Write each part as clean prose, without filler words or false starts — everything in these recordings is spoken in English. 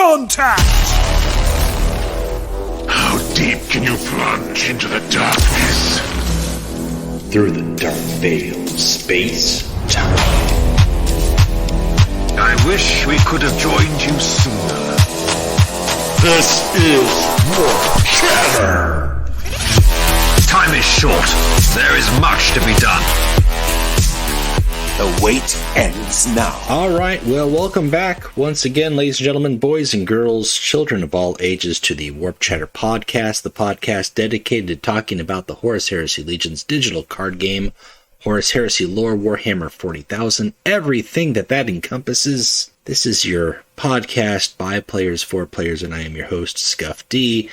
contact! How deep can you plunge into the darkness? Through the dark veil of space, time. I wish we could have joined you sooner. This is Warp Chatter. Time is short. There is much to be done. The wait ends now. All right, well, welcome back once again, ladies and gentlemen, boys and girls, children of all ages, to the Warp Chatter podcast, the podcast dedicated to talking about the Horus Heresy Legion's digital card game, Horus Heresy lore, Warhammer 40,000, everything that encompasses. This is your podcast by players, for players, and I am your host, Scuff D.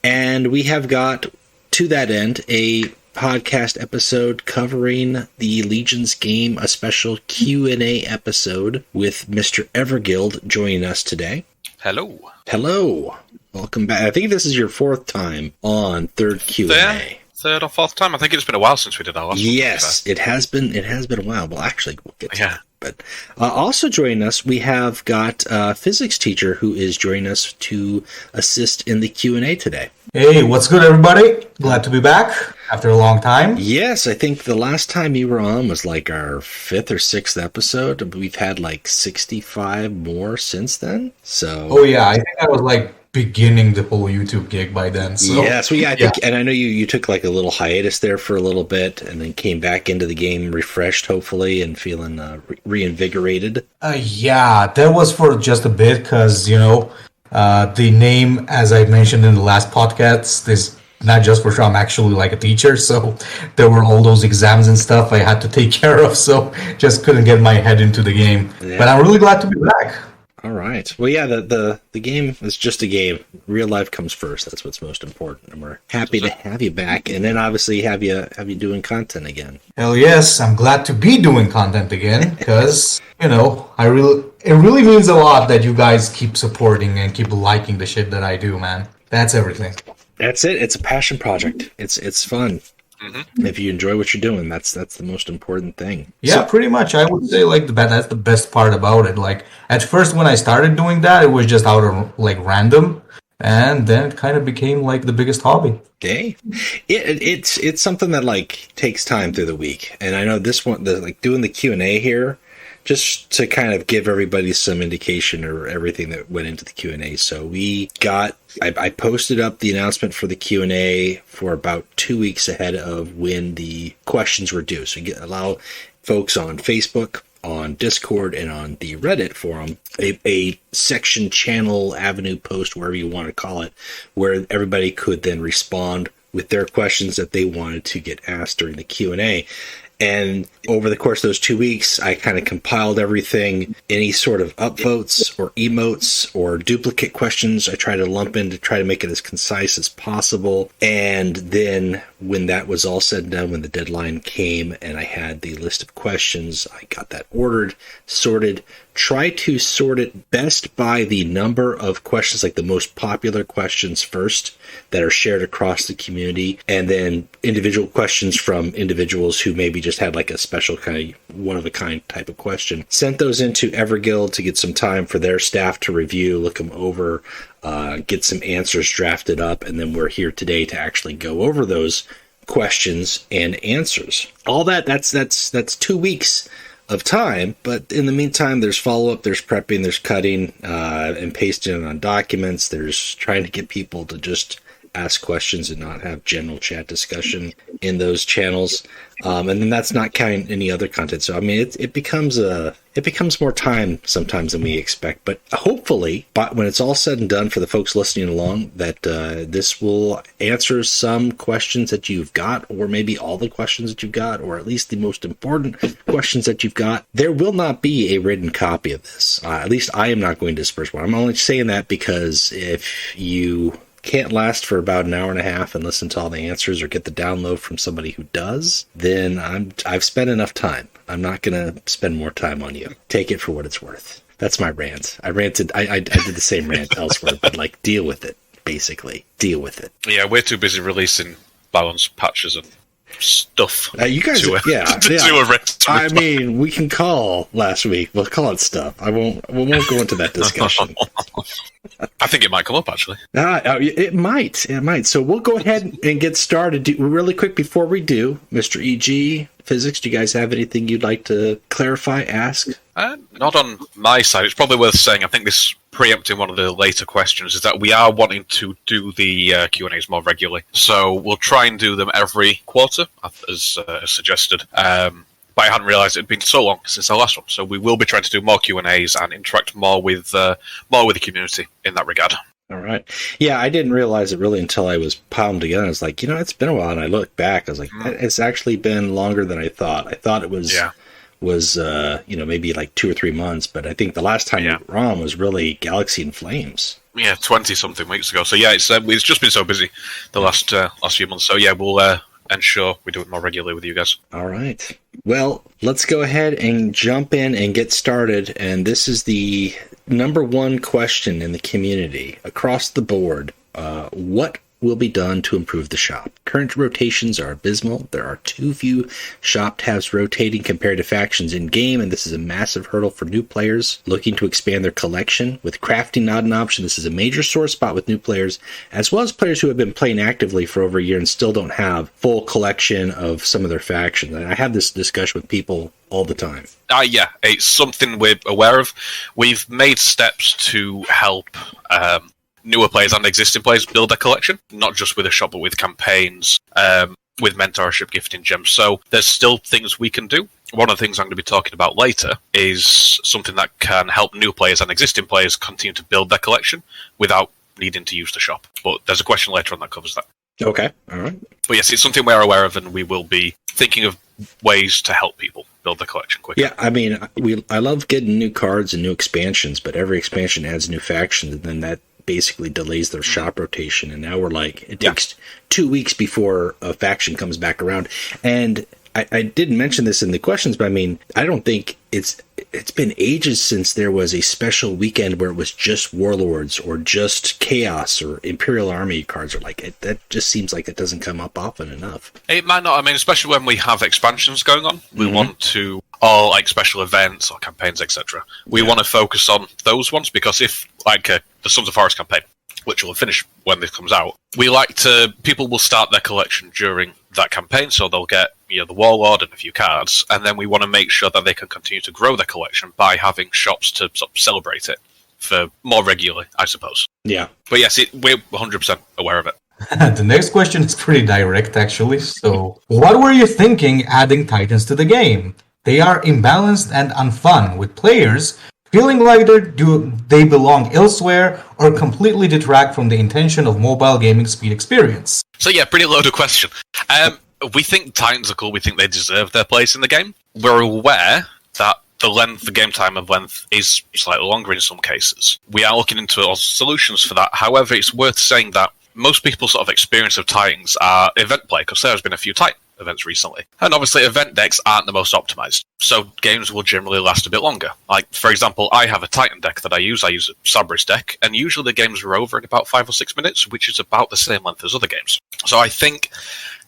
And we have got, to that end, a podcast episode covering the Legion's game, a special Q&A episode with Mr. Everguild joining us today. Hello. Hello. Welcome back. I think this is your fourth time on Third Q&A. Third or fourth time? I think it's been a while since we did our last one. Yes, it has been a while. Well, actually, we'll get to that. But also joining us, we have got a physics teacher who is joining us to assist in the Q&A today. Hey, what's good, everybody? Glad to be back after a long time. Yes, I think the last time you were on was like our fifth or sixth episode. We've had like 65 more since then. So. Oh yeah, I think I was like beginning the whole YouTube gig by then. So. Yes, I think, and I know you took like a little hiatus there for a little bit, and then came back into the game refreshed, hopefully, and feeling reinvigorated. Yeah, that was for just a bit because the name, as I mentioned in the last podcast, is not just for sure. I'm actually like a teacher, so there were all those exams and stuff I had to take care of, so just couldn't get my head into the game. Yeah. But I'm really glad to be back. All right. Well, yeah, the game is just a game. Real life comes first. That's what's most important. And we're happy to have you back, and then obviously have you doing content again. Hell yes, I'm glad to be doing content again because it really means a lot that you guys keep supporting and keep liking the shit that I do, man. That's everything. That's it. It's a passion project. It's fun. Mm-hmm. If you enjoy what you're doing, that's the most important thing. Yeah, pretty much. I would say that's the best part about it. Like at first when I started doing that, it was just out of like random, and then it kind of became like the biggest hobby. Okay, it's something that like takes time through the week, and I know this one, like doing the Q&A here, just to kind of give everybody some indication or everything that went into the Q&A. So I posted up the announcement for the Q&A for about 2 weeks ahead of when the questions were due. So allow folks on Facebook, on Discord, and on the Reddit forum, a section, channel, avenue, post, wherever you want to call it, where everybody could then respond with their questions that they wanted to get asked during the Q&A. And over the course of those 2 weeks, I kind of compiled everything, any sort of upvotes or emotes or duplicate questions I try to lump in to try to make it as concise as possible. And then when that was all said and done, when the deadline came and I had the list of questions, I got that ordered, sorted, try to sort it best by the number of questions, like the most popular questions first that are shared across the community, and then individual questions from individuals who maybe just had like a special kind of one-of-a-kind type of question. Sent those into Everguild to get some time for their staff to review, look them over, get some answers drafted up, and then we're here today to actually go over those questions and answers. All that's 2 weeks of time, but in the meantime, there's follow-up, there's prepping, there's cutting and pasting on documents, there's trying to get people to just ask questions and not have general chat discussion in those channels, and then that's not counting any other content. So I mean, it becomes more time sometimes than we expect, but hopefully, when it's all said and done, for the folks listening along, that this will answer some questions that you've got, or maybe all the questions that you've got, or at least the most important questions that you've got. There will not be a written copy of this. At least I am not going to disperse one. I'm only saying that because if you can't last for about an hour and a half and listen to all the answers or get the download from somebody who does, then I've spent enough time. I'm not going to spend more time on you. Take it for what it's worth. That's my rant. I ranted. I did the same rant elsewhere, but like, deal with it, basically. Deal with it. Yeah, we're too busy releasing balance patches and stuff. You guys, to a rent. I mean, we can call last week. We'll call it stuff. We won't go into that discussion. I think it might come up, actually. It might. It might. So we'll go ahead and get started. Really quick before we do, Mr. EG, Physics, do you guys have anything you'd like to clarify, ask? Not on my side. It's probably worth saying, I think this preempting one of the later questions, is that we are wanting to do the Q&As more regularly. So we'll try and do them every quarter, as suggested. But I hadn't realised it had been so long since our last one. So we will be trying to do more Q&As and interact more with the community in that regard. All right. Yeah, I didn't realize it really until I was piling together. I was like, it's been a while. And I looked back. I was like, it's actually been longer than I thought. I thought it was maybe like 2 or 3 months. But I think the last time we were on was really Galaxy in Flames. Yeah, 20-something weeks ago. So yeah, it's just been so busy the last few months. So yeah, we'll ensure we do it more regularly with you guys. All right. Well, let's go ahead and jump in and get started. And this is the number one question in the community across the board. What will be done to improve the shop? Current rotations are abysmal. There are too few shop tabs rotating compared to factions in game, and this is a massive hurdle for new players looking to expand their collection. With crafting not an option, this is a major sore spot with new players, as well as players who have been playing actively for over a year and still don't have full collection of some of their factions. And I have this discussion with people all the time. Yeah, it's something we're aware of. We've made steps to help newer players and existing players build their collection, not just with a shop, but with campaigns, with mentorship, gifting gems. So there's still things we can do. One of the things I'm going to be talking about later is something that can help new players and existing players continue to build their collection without needing to use the shop. But there's a question later on that covers that. Okay, all right. But yes, it's something we're aware of, and we will be thinking of ways to help people build their collection quicker. Yeah, I mean, I love getting new cards and new expansions, but every expansion adds new factions, and then that basically delays their shop rotation. And now we're like, it takes 2 weeks before a faction comes back around. And I didn't mention this in the questions, but I mean, I don't think it's been ages since there was a special weekend where it was just Warlords or just Chaos or Imperial Army cards, or like it. That just seems like it doesn't come up often enough. It might not. I mean, especially when we have expansions going on, we want to, or like special events or campaigns, etc. We want to focus on those ones, because if like the Sons of Forest campaign, which will finish when this comes out, people will start their collection during that campaign, so they'll get the Warlord and a few cards, and then we want to make sure that they can continue to grow their collection by having shops to sort of celebrate it for more regularly, I suppose. Yeah. But yes, we're 100% aware of it. The next question is pretty direct, actually. So, what were you thinking adding Titans to the game? They are imbalanced and unfun, with players feeling like they belong elsewhere or completely detract from the intention of mobile gaming speed experience. So yeah, pretty loaded question. We think Titans are cool. We think they deserve their place in the game. We're aware that the game time of length is slightly longer in some cases. We are looking into solutions for that. However, it's worth saying that most people's sort of experience of Titans are event play, because there has been a few Titan events recently. And obviously event decks aren't the most optimized, so games will generally last a bit longer. Like, for example, I have a Titan deck that I use a Sabris deck, and usually the games are over in about 5 or 6 minutes, which is about the same length as other games. So I think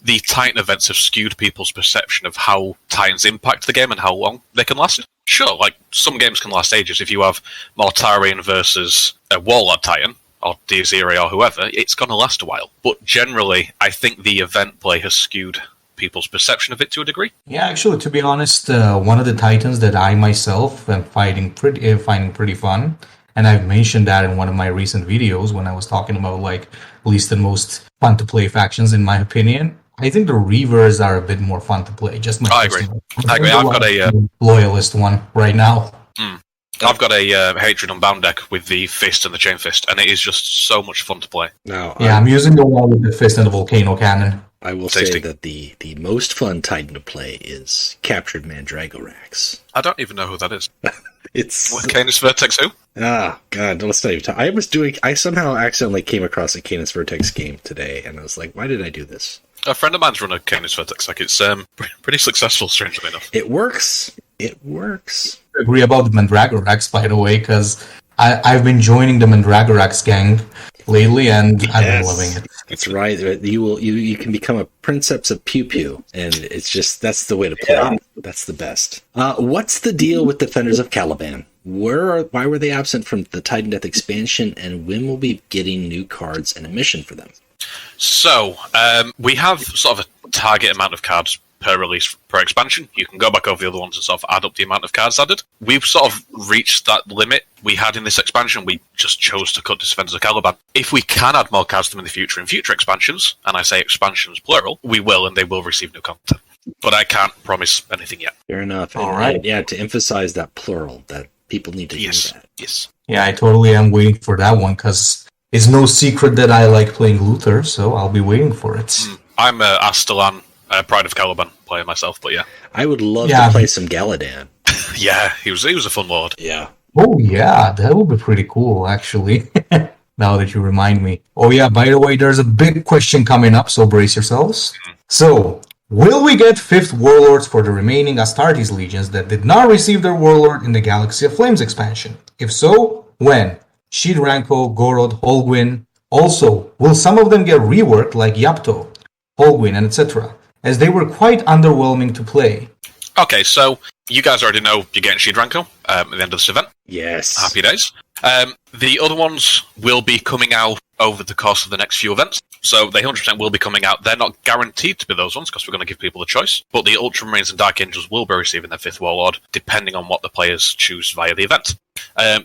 the Titan events have skewed people's perception of how Titans impact the game and how long they can last. Sure, like, some games can last ages. If you have Mortarion versus a Warlord Titan, or Diaziri or whoever, it's going to last a while. But generally, I think the event play has skewed people's perception of it to a degree. Yeah, actually, to be honest, one of the Titans that I myself am finding pretty fun, and I've mentioned that in one of my recent videos when I was talking about like least and most fun to play factions, in my opinion. I think the Reavers are a bit more fun to play. Just my I agree. I've got a loyalist one right now. I've got a Hatred Unbound deck with the Fist and the Chain Fist, and it is just so much fun to play. Now, I'm using the one with the Fist and the Volcano Cannon. I will say that the most fun Titan to play is Captured Mandragorax. I don't even know who that is. It's Canis Vertex who? Ah, God, let's not even talk. I somehow accidentally came across a Canis Vertex game today, and I was like, why did I do this? A friend of mine's run a Canis Vertex deck. It's pretty successful, strangely enough. It works. It works. I agree about the Mandragorax, by the way, because I've been joining the Mandragorax gang lately, and I've been loving it. That's right. You can become a Princeps of Pew Pew, and it's just that's the way to play. Yeah. That's the best. What's the deal with Defenders of Caliban? why were they absent from the Titan Death expansion, and when will we be getting new cards and a mission for them? So, we have sort of a target amount of cards per release per expansion. You can go back over the other ones and sort of add up the amount of cards added. We've sort of reached that limit we had in this expansion. We just chose to cut Defenders of Caliban. If we can add more cards to them in future expansions, and I say expansions plural, we will, and they will receive new content. But I can't promise anything yet. Fair enough. All right. Yeah, to emphasize that plural, that people need to hear that. Yes. Yeah, I totally am waiting for that one, because it's no secret that I like playing Luther, so I'll be waiting for it. I'm a Astalan, Pride of Caliban player myself, but yeah. I would love to play some Galadan. Yeah, he was a fun lord. Yeah. Oh, yeah, that would be pretty cool, actually. Now that you remind me. Oh, yeah, by the way, there's a big question coming up, so brace yourselves. So, will we get 5th Warlords for the remaining Astartes legions that did not receive their Warlord in the Galaxy of Flames expansion? If so, when? Sheed Ranko, Gorod, Holguin. Also, will some of them get reworked like Yapto, Holguin, and etc., as they were quite underwhelming to play? Okay, so you guys already know you're getting Sheed Ranko at the end of this event. Yes. Happy days. The other ones will be coming out over the course of the next few events. So they 100% will be coming out. They're not guaranteed to be those ones because we're going to give people a choice. But the Ultramarines and Dark Angels will be receiving their 5th Warlord, depending on what the players choose via the event.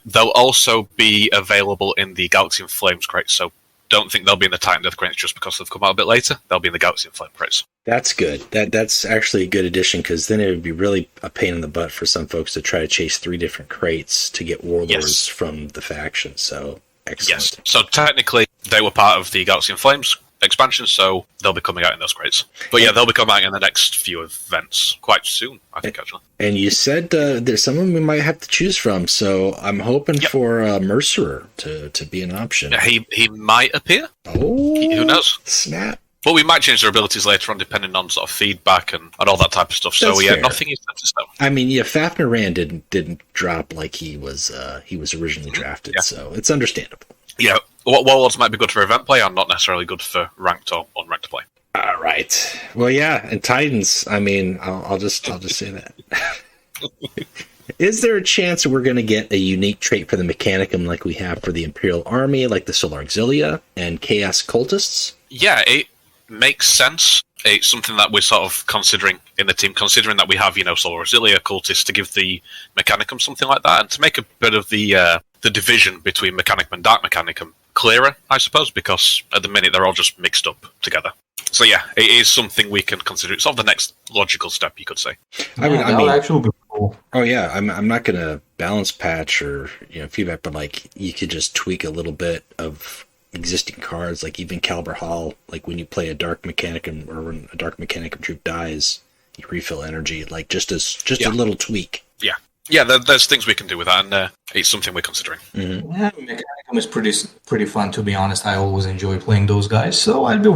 They'll also be available in the Galaxy and Flames crates. So don't think they'll be in the Titan Death crates just because they've come out a bit later. They'll be in the Galaxy and Flame crates. That's good. That's actually a good addition, because then it would be really a pain in the butt for some folks to try to chase 3 different crates to get Warlords from the faction. So, excellent. Yes. So technically, they were part of the Galaxy and Flames expansion, so they'll be coming out in those crates. But yeah, they'll be coming out in the next few events quite soon, I think, actually. And you said there's some of them we might have to choose from, so I'm hoping for Mercerer to be an option. Yeah, he might appear. Oh, who knows? Snap. But we might change their abilities later on, depending on sort of feedback and all that type of stuff. So That's yeah, fair. nothing is set in stone. I mean, yeah, Fafnir Rand didn't drop like he was originally drafted, so it's understandable. Yeah, what Warlords might be good for event play are not necessarily good for ranked or unranked play. All right. Well, yeah, and Titans. I mean, I'll just say that. Is there a chance we're going to get a unique trait for the Mechanicum like we have for the Imperial Army, like the Solar Auxilia and Chaos Cultists? Yeah, it makes sense. It's something that we're sort of considering in the team, considering that we have, Solar Auxilia, Cultists, to give the Mechanicum something like that, and to make a bit of the division between Mechanicum and Dark Mechanicum clearer, I suppose, because at the minute they're all just mixed up together. So yeah, it is something we can consider. It's sort of the next logical step, you could say. I mean, would actually be cool. Oh yeah, I'm not going to balance patch or feedback, but like you could just tweak a little bit of existing cards, like even Caliber Hall. Like when you play a Dark Mechanicum or when a Dark Mechanicum troop dies, you refill energy. Like just a little tweak. Yeah, there's things we can do with that, and it's something we're considering. Mm-hmm. Yeah, Mechanicum is pretty fun, to be honest. I always enjoy playing those guys, so I'd be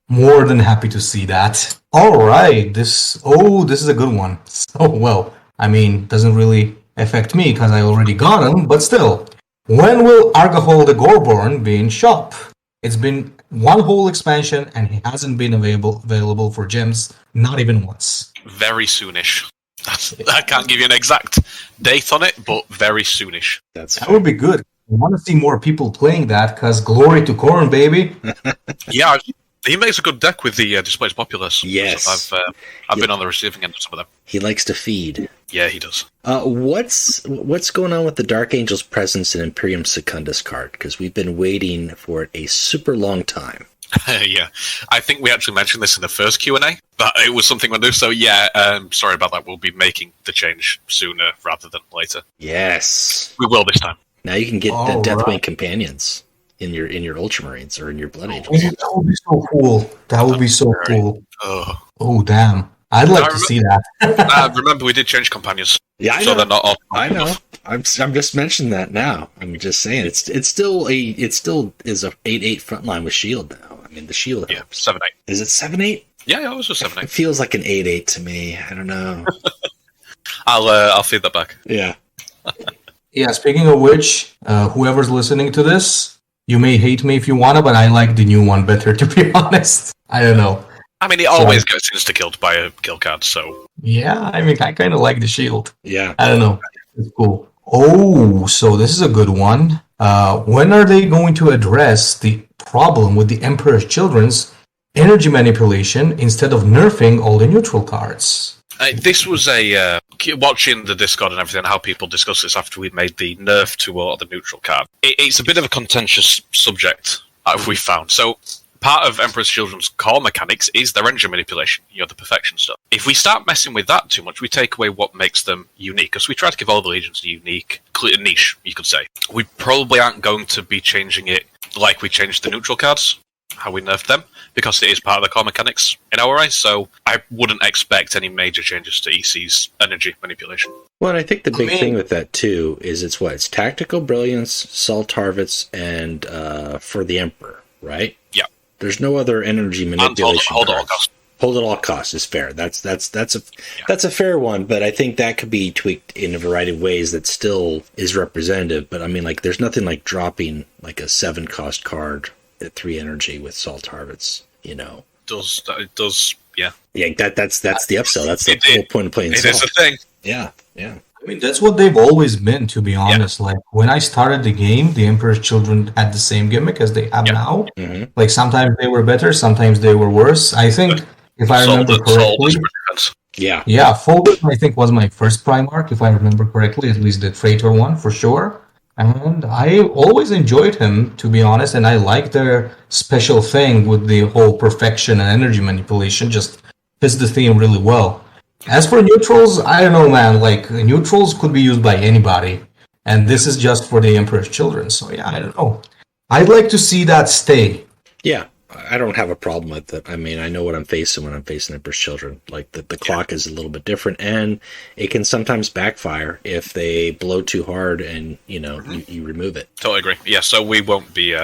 more than happy to see that. All right, this is a good one. So, well, I mean, doesn't really affect me because I already got him, but still. When will Argahol the Gorborn be in shop? It's been one whole expansion, and he hasn't been available for gems, not even once. Very soonish. I can't give you an exact date on it, but very soonish. That would be good. I want to see more people playing that, because glory to Corn, baby. Yeah, he makes a good deck with the Displays Populace. Yes. I've been on the receiving end of some of them. He likes to feed. Yeah, he does. What's going on with the Dark Angel's presence in Imperium Secundus card? Because we've been waiting for it a super long time. Yeah, I think we actually mentioned this in the first Q&A, but it was something we'll do. So yeah, sorry about that. We'll be making the change sooner rather than later. Yes, we will this time. Now you can get the Deathwing companions in your Ultramarines or in your Blood Angels. That would be so cool. That would be so cool. Oh damn! I'd like to see that. Remember, we did change companions. Yeah, I know. So they're not all. I know. I'm just mentioning that now. I'm just saying it still is a 8/8 frontline with shield now. I mean the shield helps. 7/8. Is it 7/8? Yeah, it was a 7/8. It feels like an 8/8 to me. I don't know. I'll feed that back. Yeah. Yeah. Speaking of which, whoever's listening to this, you may hate me if you wanna, but I like the new one better. To be honest, I don't know. I mean, it always gets insta-killed by a kill card, so... Yeah, I mean, I kind of like the shield. Yeah. I don't know. It's cool. Oh, so this is a good one. When are they going to address the problem with the Emperor's Children's energy manipulation instead of nerfing all the neutral cards? This was watching the Discord and everything, how people discuss this after we made the nerf to all the neutral card. It's a bit of a contentious subject, we found. So, part of Emperor's Children's core mechanics is their engine manipulation, the perfection stuff. If we start messing with that too much, we take away what makes them unique, because we try to give all the legions a unique niche, you could say. We probably aren't going to be changing it like we changed the neutral cards, how we nerfed them, because it is part of the core mechanics in our eyes, so I wouldn't expect any major changes to EC's energy manipulation. Well, and I think the big thing with that, too, is it's tactical brilliance, Salt Harvest, and for the Emperor, right? Yeah. There's no other energy manipulation. Hold at all costs. Hold at all costs is fair. That's a fair one, but I think that could be tweaked in a variety of ways that still is representative. But I mean, like, there's nothing like dropping like a 7-cost card at 3 energy with Salt Harvest. It does, yeah. Yeah, that's the upsell. That's the whole point of playing Salt. It is a thing. Yeah. I mean, that's what they've always been, to be honest. Yeah. Like, when I started the game, the Emperor's Children had the same gimmick as they have now. Mm-hmm. Like, sometimes they were better, sometimes they were worse. I think, if I remember correctly... Yeah, Folded, I think, was my first Primarch, if I remember correctly, at least the Traitor one, for sure. And I always enjoyed him, to be honest, and I like their special thing with the whole perfection and energy manipulation, just fits the theme really well. As for neutrals, I don't know, man. Like, neutrals could be used by anybody, and this is just for the Emperor's Children. So yeah, I don't know. I'd like to see that stay. Yeah, I don't have a problem with it. I mean, I know what I'm facing when I'm facing Emperor's Children. Like, the clock is a little bit different, and it can sometimes backfire if they blow too hard and, you remove it. Totally agree. Yeah, so we won't be...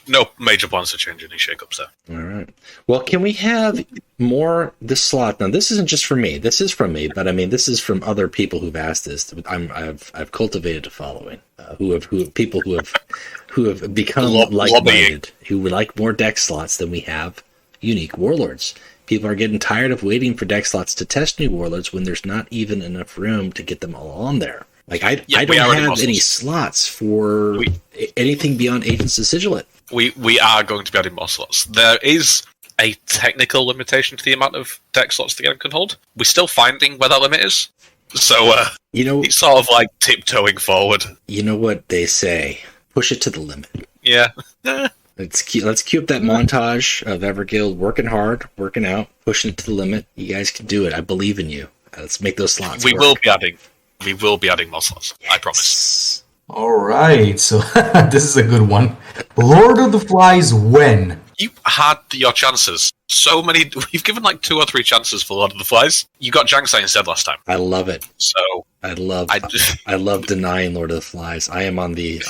no major plans to change any shakeups there. All right. Well, can we have more this slot? Now, this isn't just for me. This is from me, but I mean, this is from other people who've asked this. I've cultivated a following who have become like-minded, who would like more deck slots than we have unique warlords. People are getting tired of waiting for deck slots to test new warlords when there's not even enough room to get them all on there. Like, I don't have any slots for anything beyond Agents of Sigillant. We are going to be adding more slots. There is a technical limitation to the amount of deck slots the game can hold. We're still finding where that limit is. So, it's sort of like tiptoeing forward. You know what they say? Push it to the limit. Yeah. Let's cue up that montage of Everguild working hard, working out, pushing it to the limit. You guys can do it. I believe in you. Let's make those slots work. We will be adding more slots. Yes. I promise. All right, so this is a good one. Lord of the Flies, when? You had your chances. So many. We've given like 2 or 3 chances for Lord of the Flies. You got Jangsai instead last time. I love it. So I love denying Lord of the Flies. I am on the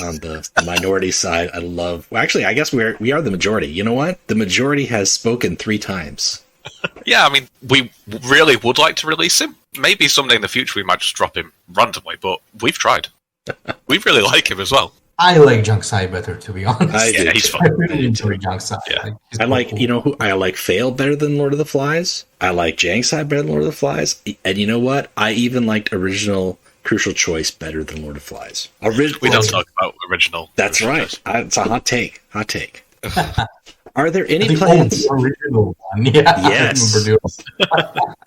minority side. Well, actually, I guess we are the majority. You know what? The majority has spoken 3 times. Yeah, I mean, we really would like to release him. Maybe someday in the future we might just drop him randomly, but we've tried. We really like him as well. I like Jangsai better, to be honest. Yeah, he's fun. I really enjoy Jangsai. Yeah. I like, who I like Fail better than Lord of the Flies. I like Jangsai better than Lord of the Flies. And you know what? I even liked original Crucial Choice better than Lord of the Flies. We don't talk about original. That's right. It's a hot take. Are there any plans? The original one. Yeah, yes.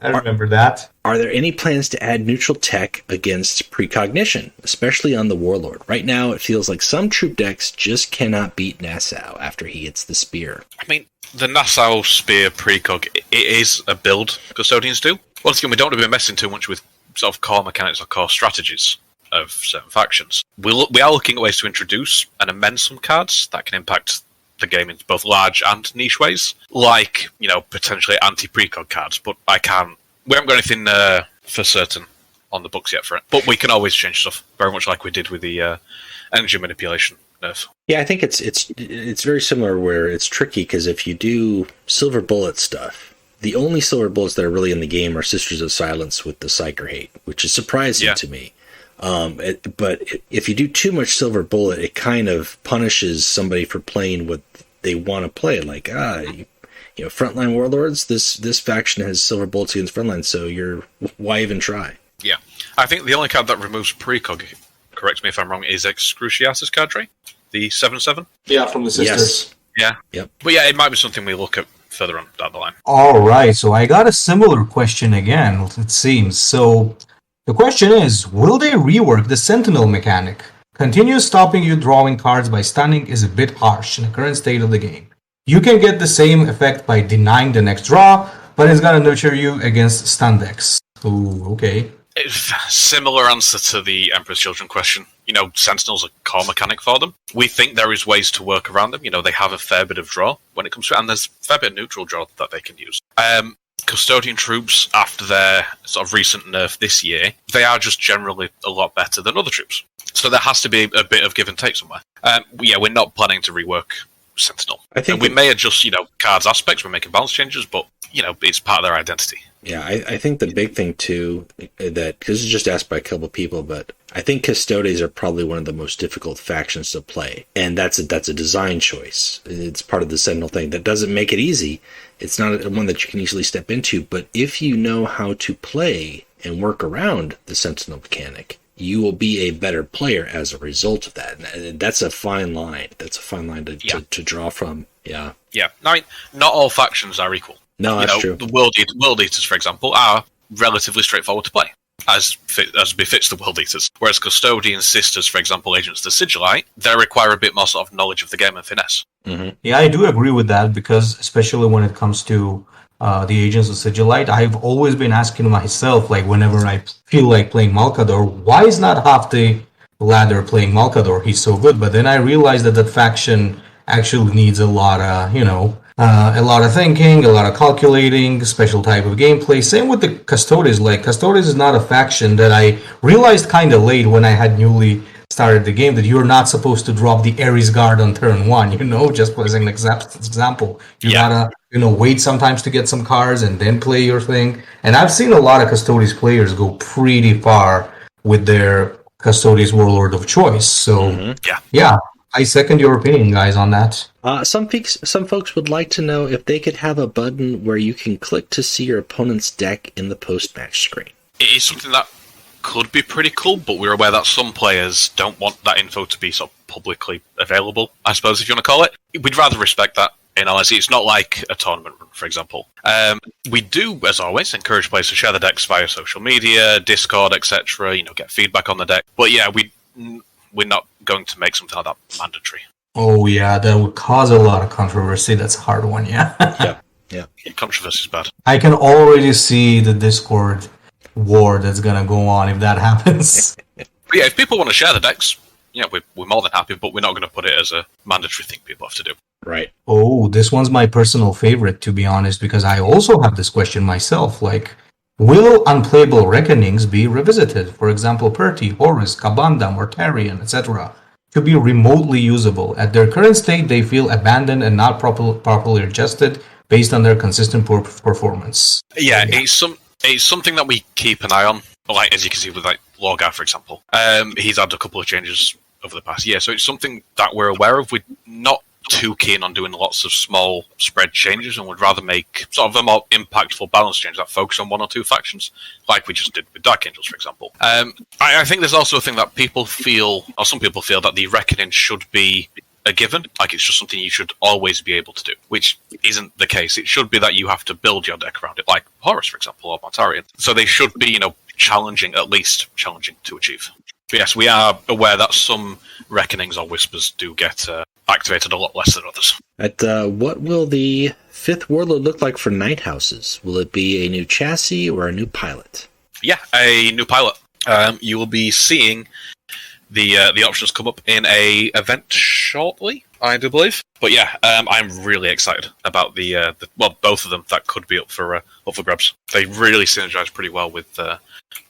I remember that. Are there any plans to add neutral tech against precognition, especially on the Warlord? Right now, it feels like some troop decks just cannot beat Nassau after he hits the spear. I mean, the Nassau spear precog, it is a build Custodians do. Once again, we don't want to be messing too much with sort of core mechanics or core strategies of certain factions. We are looking at ways to introduce and amend some cards that can impact the game in both large and niche ways, like, potentially anti-precog cards, but we haven't got anything for certain on the books yet for it. But we can always change stuff, very much like we did with the energy manipulation nerf. Yeah, I think it's very similar where it's tricky, because if you do silver bullet stuff, the only silver bullets that are really in the game are Sisters of Silence with the Psyker Hate, which is surprising to me. But if you do too much silver bullet, it kind of punishes somebody for playing what they want to play. Like, frontline warlords, this faction has silver bullets against frontline, so why even try? Yeah. I think the only card that removes precog correct me if I'm wrong, is Excruciatus Cadre, the 7/7. Yeah, from the sisters. Yeah. Yep. But yeah, it might be something we look at further on down the line. All right, so I got a similar question again, it seems. So the question is, will they rework the Sentinel mechanic? Continuous stopping you drawing cards by stunning is a bit harsh in the current state of the game. You can get the same effect by denying the next draw, but it's gonna nurture you against stun decks. Ooh, okay. It's a similar answer to the Emperor's Children question. Sentinel's a core mechanic for them. We think there is ways to work around them. They have a fair bit of draw when it comes to it, and there's a fair bit of neutral draw that they can use. Custodian troops, after their sort of recent nerf this year, they are just generally a lot better than other troops. So there has to be a bit of give and take somewhere. We're not planning to rework Sentinel. I think we may adjust, cards aspects. We're making balance changes, but it's part of their identity. Yeah, I think the big thing too, that this is just asked by a couple of people, but I think Custodes are probably one of the most difficult factions to play, and that's a design choice. It's part of the Sentinel thing. That doesn't make it easy. It's not one that you can easily step into, but if you know how to play and work around the Sentinel mechanic, you will be a better player as a result of that. And that's a fine line. That's a fine line to draw from. Yeah. Yeah. I mean, not all factions are equal. No, that's true. The World Eaters, for example, are relatively straightforward to play, as befits the World Eaters. Whereas Custodian Sisters, for example, Agents of the Sigillite, they require a bit more sort of knowledge of the game and finesse. Mm-hmm. Yeah, I do agree with that, because especially when it comes to the Agents of Sigillite, I've always been asking myself, like, whenever I feel like playing Malkador, why is not half the ladder playing Malkador? He's so good. But then I realized that faction actually needs a lot of, a lot of thinking, a lot of calculating, special type of gameplay. Same with the Custodes. Like, Custodes is not a faction that I realized kind of late when I had newly started the game, that you're not supposed to drop the Ares Guard on turn 1, just as an example. You gotta, wait sometimes to get some cards and then play your thing. And I've seen a lot of Custodes players go pretty far with their Custodes Warlord of choice. So, yeah. I second your opinion, guys, on that. Some folks would like to know if they could have a button where you can click to see your opponent's deck in the post-match screen. It is something that could be pretty cool, but we're aware that some players don't want that info to be sort of publicly available, I suppose, if you want to call it. We'd rather respect that. It's not like a tournament run, for example. We do, as always, encourage players to share the decks via social media, Discord, etc., get feedback on the deck. But yeah, we're not going to make something like that mandatory. Oh, yeah, that would cause a lot of controversy. That's a hard one, yeah. Yeah. Controversy is bad. I can already see the Discord war that's going to go on if that happens. But yeah, if people want to share the decks, we're more than happy, but we're not going to put it as a mandatory thing people have to do. Right. Oh, this one's my personal favorite, to be honest, because I also have this question myself. Like, will unplayable reckonings be revisited? For example, Perti, Horus, Kabanda, Mortarion, etc. to be remotely usable. At their current state, they feel abandoned and not properly adjusted based on their consistent poor performance. Yeah, it's something that we keep an eye on. Like, as you can see with Lorgar, for example. He's had a couple of changes over the past year, so it's something that we're aware of. We're not too keen on doing lots of small spread changes, and would rather make sort of a more impactful balance change that focus on one or two factions, like we just did with Dark Angels, for example. I think there's also a thing that some people feel that the Reckoning should be a given, like it's just something you should always be able to do, which isn't the case. It should be that you have to build your deck around it, like Horus, for example, or Mortarion. So they should be, challenging to achieve. But yes, we are aware that some Reckonings or Whispers do get activated a lot less than others. What will the 5th Warlord look like for Night Houses? Will it be a new chassis or a new pilot? Yeah, a new pilot. You will be seeing the options come up in a event shortly, I do believe. But yeah, I'm really excited about the both of them that could be up for grabs. They really synergize pretty well with the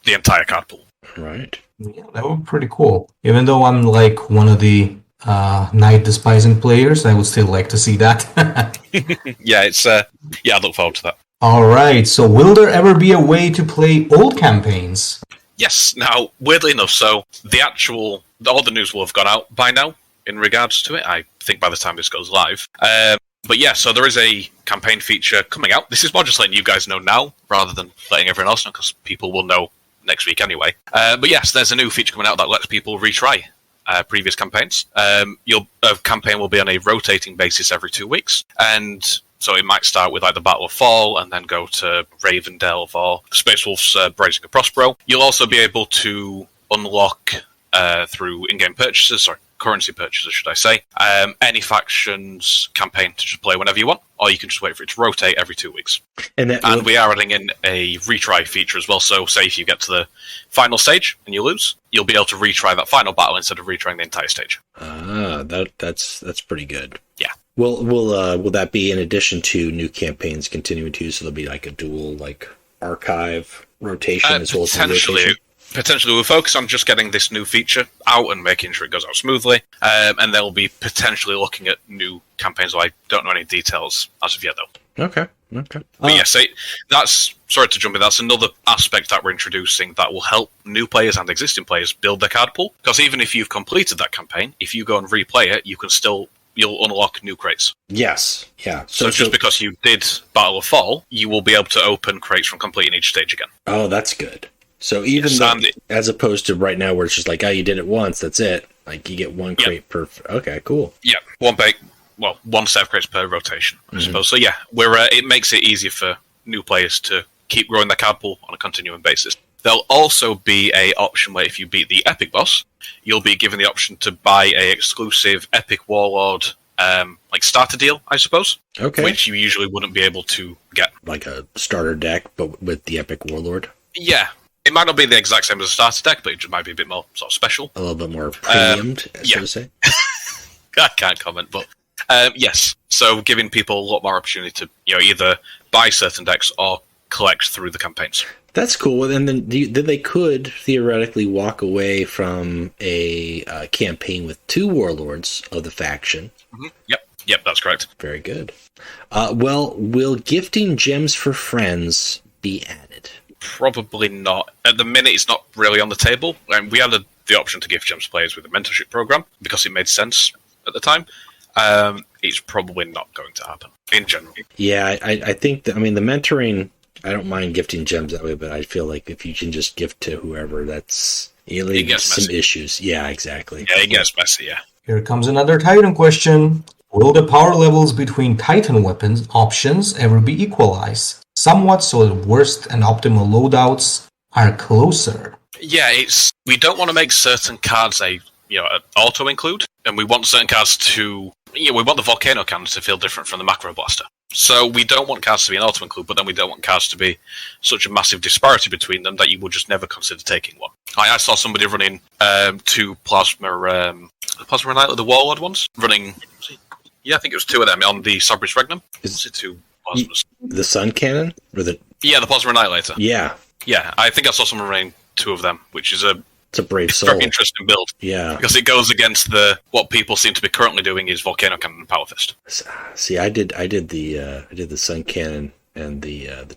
entire card pool. Right. Yeah, that would be pretty cool. Even though I'm like one of the Night despising players, I would still like to see that. Yeah, I look forward to that. All right. So, will there ever be a way to play old campaigns? Yes. Now, weirdly enough, so all the news will have gone out by now in regards to it. I think by the time this goes live. But yeah, so there is a campaign feature coming out. This is more just letting you guys know now, rather than letting everyone else know, because people will know next week anyway. But yes, there's a new feature coming out that lets people retry previous campaigns. Your campaign will be on a rotating basis every 2 weeks, and so it might start with like the Battle of Fall and then go to Ravendelve or Space Wolf's Bracing of Prospero. You'll also be able to unlock through in-game purchases, or currency purchases, should I say, any faction's campaign to just play whenever you want, or you can just wait for it to rotate every 2 weeks. And we are adding in a retry feature as well, so say if you get to the final stage and you lose, you'll be able to retry that final battle instead of retrying the entire stage. That's pretty good. Yeah. Will that be in addition to new campaigns continuing to, so there'll be like a dual like archive rotation as well as rotation? Potentially, we'll focus on just getting this new feature out and making sure it goes out smoothly, and they'll be potentially looking at new campaigns. I don't know any details as of yet, though. Okay. But yes, that's, sorry to jump in, that's another aspect that we're introducing that will help new players and existing players build their card pool. Because even if you've completed that campaign, if you go and replay it, you'll unlock new crates. Yes, yeah. So just because you did Battle of Fall, you will be able to open crates from completing each stage again. Oh, that's good. So even though, as opposed to right now where it's just like, you did it once, that's it. Like, you get one crate per... Okay, cool. Yeah, one set of crates per rotation, I suppose. So yeah, it makes it easier for new players to keep growing their card pool on a continuing basis. There'll also be a option where if you beat the Epic boss, you'll be given the option to buy a exclusive Epic Warlord starter deal, I suppose. Okay. Which you usually wouldn't be able to get. Like a starter deck, but with the Epic Warlord? Yeah. It might not be the exact same as a starter deck, but it just might be a bit more sort of special. A little bit more premiumed, so to say. I can't comment, but yes. So giving people a lot more opportunity to either buy certain decks or collect through the campaigns. That's cool. And then they could theoretically walk away from a campaign with 2 warlords of the faction. Mm-hmm. Yep, that's correct. Very good. Will gifting gems for friends be added? Probably not. At the minute, it's not really on the table. And we added the option to gift gems to players with a mentorship program because it made sense at the time. It's probably not going to happen in general. Yeah, I think that, the mentoring, I don't mind gifting gems that way, but I feel like if you can just gift to whoever, that's some issues. Yeah, exactly. Yeah, it gets messy, yeah. Here comes another Titan question. Will the power levels between Titan weapons options ever be equalized? Somewhat, so the worst and optimal loadouts are closer. Yeah, we don't want to make certain cards an auto include, and we want certain cards to we want the volcano cannon to feel different from the macro blaster. So we don't want cards to be an auto include, but then we don't want cards to be such a massive disparity between them that you would just never consider taking one. I saw somebody running 2 plasma Annihilator, the Warlord ones, running. Yeah, I think it was 2 of them on the Sabris Regnum. Is it 2 plasmas? The Sun Cannon? Or the Plasma Annihilator. Yeah. Yeah, I think I saw someone running 2 of them, which is it's a brave soul. Very interesting build. Yeah. Because it goes against what people seem to be currently doing is Volcano Cannon and Power Fist. See, I did the Sun Cannon and the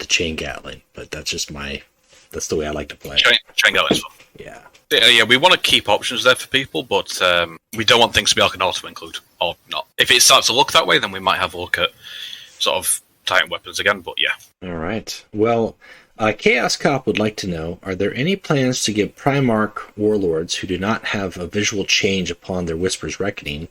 Chain Gatling, but that's the way I like to play. Chain Gatling's fun. Yeah. Yeah, we want to keep options there for people, but we don't want things to be like an auto-include, or not. If it starts to look that way, then we might have a look at sort of Titan weapons again, but yeah. All right. Well, Chaos Cop would like to know, are there any plans to give Primarch warlords who do not have a visual change upon their Whisper's Reckoning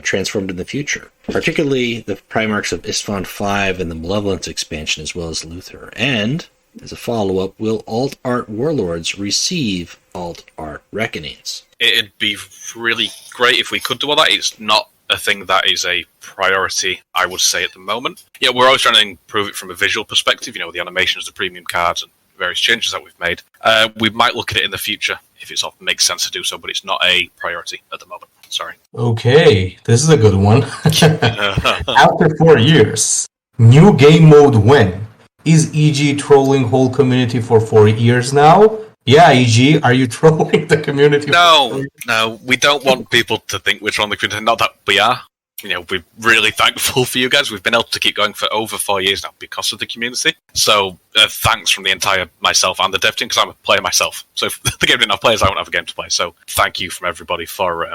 transformed in the future? Particularly the Primarchs of Istvan V and the Malevolence expansion, as well as Luther. And, as a follow-up, will Alt-Art warlords receive Alt-Art Reckonings? It'd be really great if we could do all that. It's not a thing that is a priority, I would say, at the moment. Yeah, we're always trying to improve it from a visual perspective, the animations, the premium cards, and various changes that we've made. We might look at it in the future if it sort of makes sense to do so, but it's not a priority at the moment. Sorry. Okay, this is a good one. After 4 years, new game mode when? Is EG trolling whole community for 4 years now? Yeah, EG, are you trolling the community? No, we don't want people to think we're trolling the community. Not that we are. We're really thankful for you guys. We've been able to keep going for over 4 years now because of the community. So thanks from the entire myself and the dev team, because I'm a player myself. So if the game didn't have players, I wouldn't have a game to play. So thank you from everybody for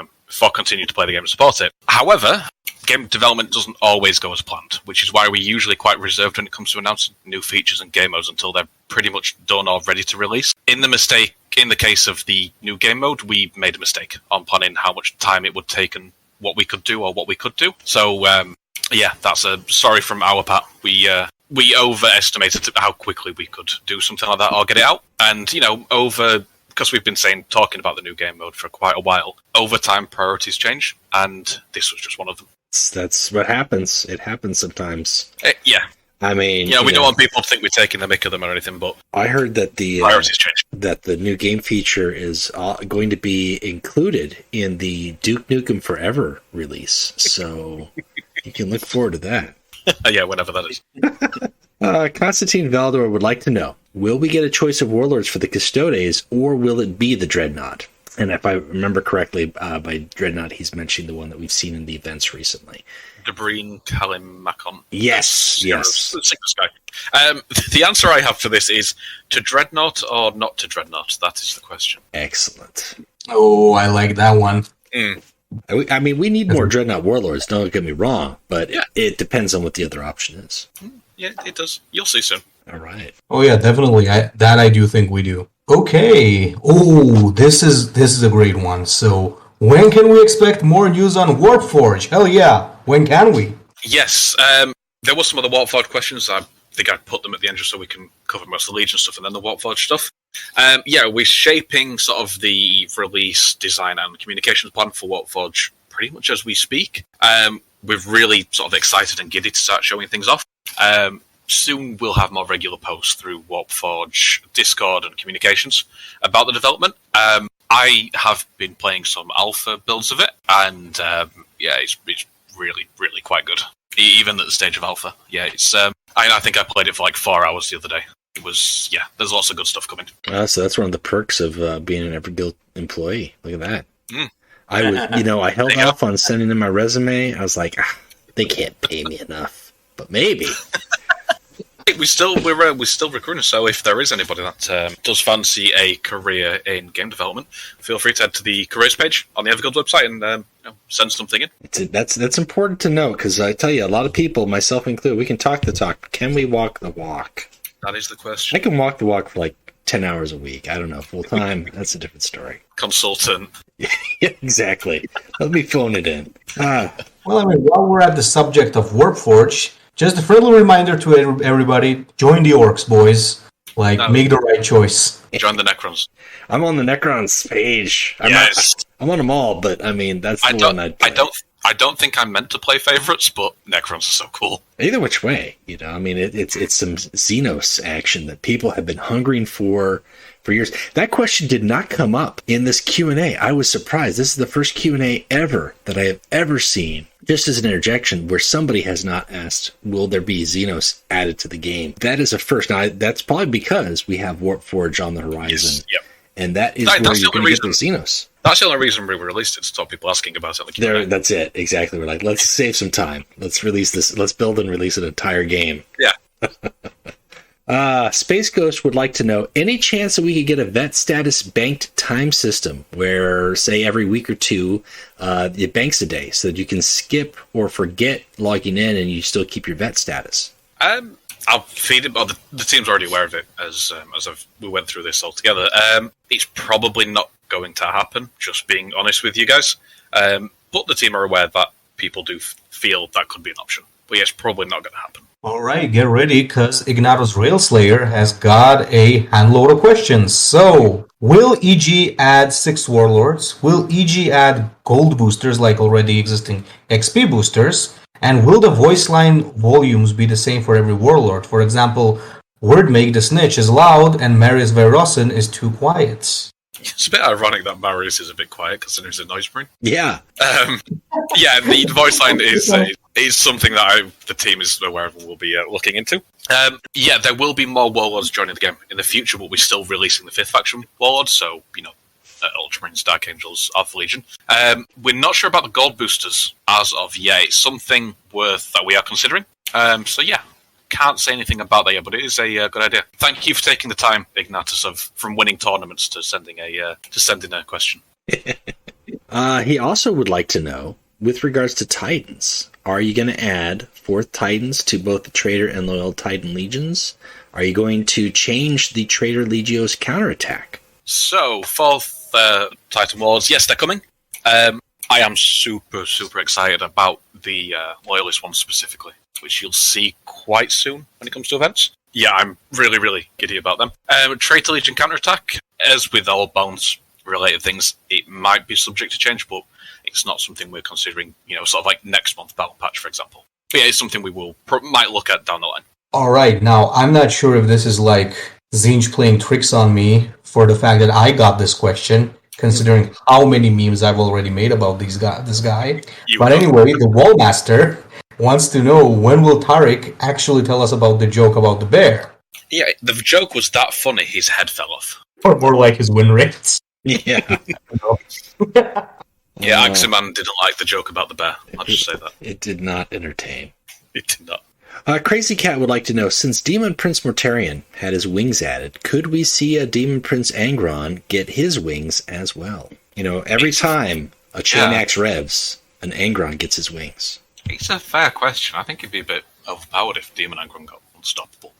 continuing to play the game and support it. However, game development doesn't always go as planned, which is why we're usually quite reserved when it comes to announcing new features and game modes until they're pretty much done or ready to release. In the case of the new game mode, we made a mistake on planning how much time it would take and what we could do or what we could do. So, that's a sorry from our part. We overestimated how quickly we could do something like that or get it out. And, because we've been talking about the new game mode for quite a while, over time priorities change, and this was just one of them. That's what happens. It happens sometimes. Yeah. I mean, we don't want people to think we're taking the mick of them or anything, but I heard that priorities change. That the new game feature is going to be included in the Duke Nukem Forever release, so you can look forward to that. Yeah, whatever that is. Constantine Valdor would like to know, will we get a choice of warlords for the Custodes, or will it be the Dreadnought? And if I remember correctly, by Dreadnought, he's mentioning the one that we've seen in the events recently. Debreen Kalimakon. Yes. The answer I have for this is to Dreadnought or not to Dreadnought. That is the question. Excellent. Oh, I like that one. I mean, we need more Dreadnought warlords, don't get me wrong, but it depends on what the other option is. Yeah, it does. You'll see soon. All right. Oh yeah, definitely. I do think we do. Okay. Oh, this is a great one. So, when can we expect more news on Warpforge? Hell yeah. When can we? Yes. There were some of the Warpforge questions. I think I'd put them at the end just so we can cover most of the Legion stuff and then the Warpforge stuff. We're shaping sort of the release, design, and communications plan for Warpforge pretty much as we speak. We're really sort of excited and giddy to start showing things off. Soon we'll have more regular posts through Warpforge, Discord, and communications about the development. I have been playing some alpha builds of it, and it's really, really quite good. Even at the stage of alpha. Yeah, it's. I think I played it for like 4 hours the other day. It was, there's lots of good stuff coming. So that's one of the perks of being an Everguild employee. Look at that. I would, I held off on sending in my resume. I was like, they can't pay me enough, but maybe. We're still recruiting, so if there is anybody that does fancy a career in game development, feel free to head to the careers page on the Everguild website and send something in. That's important to know, because I tell you, a lot of people, myself included, we can talk the talk, but can we walk the walk? That is the question. I can walk the walk for like 10 hours a week. I don't know, full time. That's a different story. Consultant. Yeah, exactly. Let me phone it in. Well, I mean, while we're at the subject of Warpforge, just a friendly reminder to everybody, join the Orcs, boys. Make the right choice. Join the Necrons. I'm on the Necrons page. I'm on them all, but I mean, that's the one I'd play. I don't think I'm meant to play favorites, but Necrons are so cool. Either which way, I mean, it's some Xenos action that people have been hungering for years. That question did not come up in this Q&A. I was surprised. This is the first Q&A ever that I have ever seen, just as an interjection, where somebody has not asked, will there be Xenos added to the game? That is a first. Now, that's probably because we have Warpforge on the horizon. Yes, yep. And that is where you're going to get the Xenos. That's the only reason we released it, to stop people asking about it. That's it, exactly. We're like, let's save some time. Let's release this. Let's build and release an entire game. Yeah. Space Ghost would like to know, any chance that we could get a vet status banked time system where, say, every week or two, it banks a day so that you can skip or forget logging in and you still keep your vet status? I'll feed it. Well, the team's already aware of it as we went through this all together. It's probably not going to happen, just being honest with you guys. But the team are aware that people do feel that could be an option. But yeah, it's probably not going to happen. All right, get ready, because Ignatus Railslayer has got a handload of questions. So, will EG add 6 warlords? Will EG add gold boosters like already existing XP boosters? And will the voice line volumes be the same for every warlord? For example, Wordmake the Snitch is loud and Marius Verosin is too quiet. It's a bit ironic that Marius is a bit quiet considering he's a noise brain. Yeah. The voice line is something that the team is aware of and will be looking into. There will be more warlords joining the game in the future, but we're still releasing the 5th faction warlords, so, Ultramarines, Dark Angels, Alpha Legion. We're not sure about the gold boosters as of yet. It's something that we are considering. Can't say anything about that yet, but it is a good idea. Thank you for taking the time, Ignatus, from winning tournaments to sending a question. He also would like to know, with regards to Titans, are you going to add 4th Titans to both the Traitor and Loyal Titan Legions? Are you going to change the Traitor Legio's counterattack? So, 4th Titan Warlords, yes, they're coming. I am super, super excited about the Loyalist one specifically, which you'll see quite soon when it comes to events. Yeah, I'm really, really giddy about them. Traitor Legion counterattack, as with all balance-related things, it might be subject to change, but it's not something we're considering, sort of like next month battle patch, for example. But yeah, it's something we might look at down the line. All right, now I'm not sure if this is like Zinj playing tricks on me for the fact that I got this question, considering how many memes I've already made about this guy. But anyway, the Wallmaster wants to know, when will Tariq actually tell us about the joke about the bear? Yeah, the joke was that funny, his head fell off. Or more like his win rates. Yeah. Yeah, Aximan didn't like the joke about the bear. I'll just say that. It did not entertain. It did not. Crazy Cat would like to know, since Demon Prince Mortarion had his wings added, could we see a Demon Prince Angron get his wings as well? Every time a Chain Axe revs, an Angron gets his wings. It's a fair question. I think it'd be a bit overpowered if Demon Angron got unstoppable.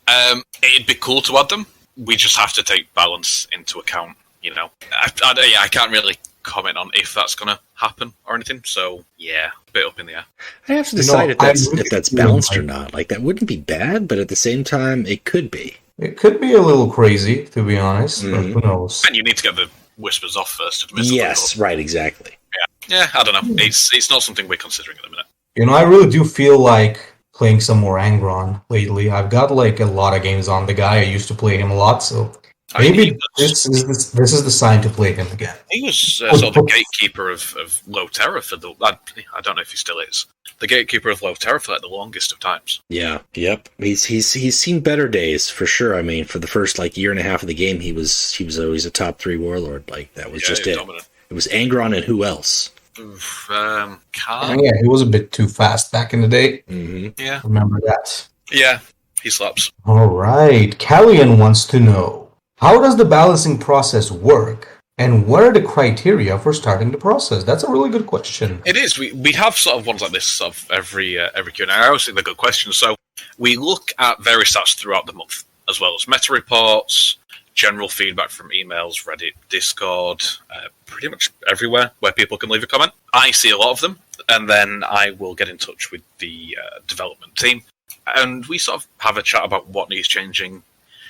It'd be cool to add them. We just have to take balance into account, I can't really comment on if that's going to happen or anything. So, yeah, a bit up in the air. I have to decide if that's balanced or not. Like, that wouldn't be bad, but at the same time, it could be. It could be a little crazy, to be honest, but who knows? And you need to get the whispers off first. Yes, right, exactly. Yeah, I don't know. It's not something we're considering at the minute. I really do feel like playing some more Angron lately. I've got like a lot of games on the guy. I used to play him a lot, so maybe this is the sign to play him again. He was sort of the gatekeeper of Low Terror for I don't know if he still is. The gatekeeper of Low Terror for like the longest of times. Yeah, yep. He's seen better days for sure. I mean, for the first year and a half of the game, he was always a top 3 warlord. Like, that was just it. Dominant. It was Angron and who else? Yeah, he was a bit too fast back in the day. Mm-hmm. Yeah, remember that. Yeah, he slaps. All right, Callian wants to know, how does the balancing process work, and what are the criteria for starting the process? That's a really good question. It is. We have sort of ones like this sort of every Q&A. I always think they're good questions. So we look at various stats throughout the month, as well as meta reports, general feedback from emails, Reddit, Discord, pretty much everywhere where people can leave a comment. I see a lot of them, and then I will get in touch with the development team, and we sort of have a chat about what needs changing.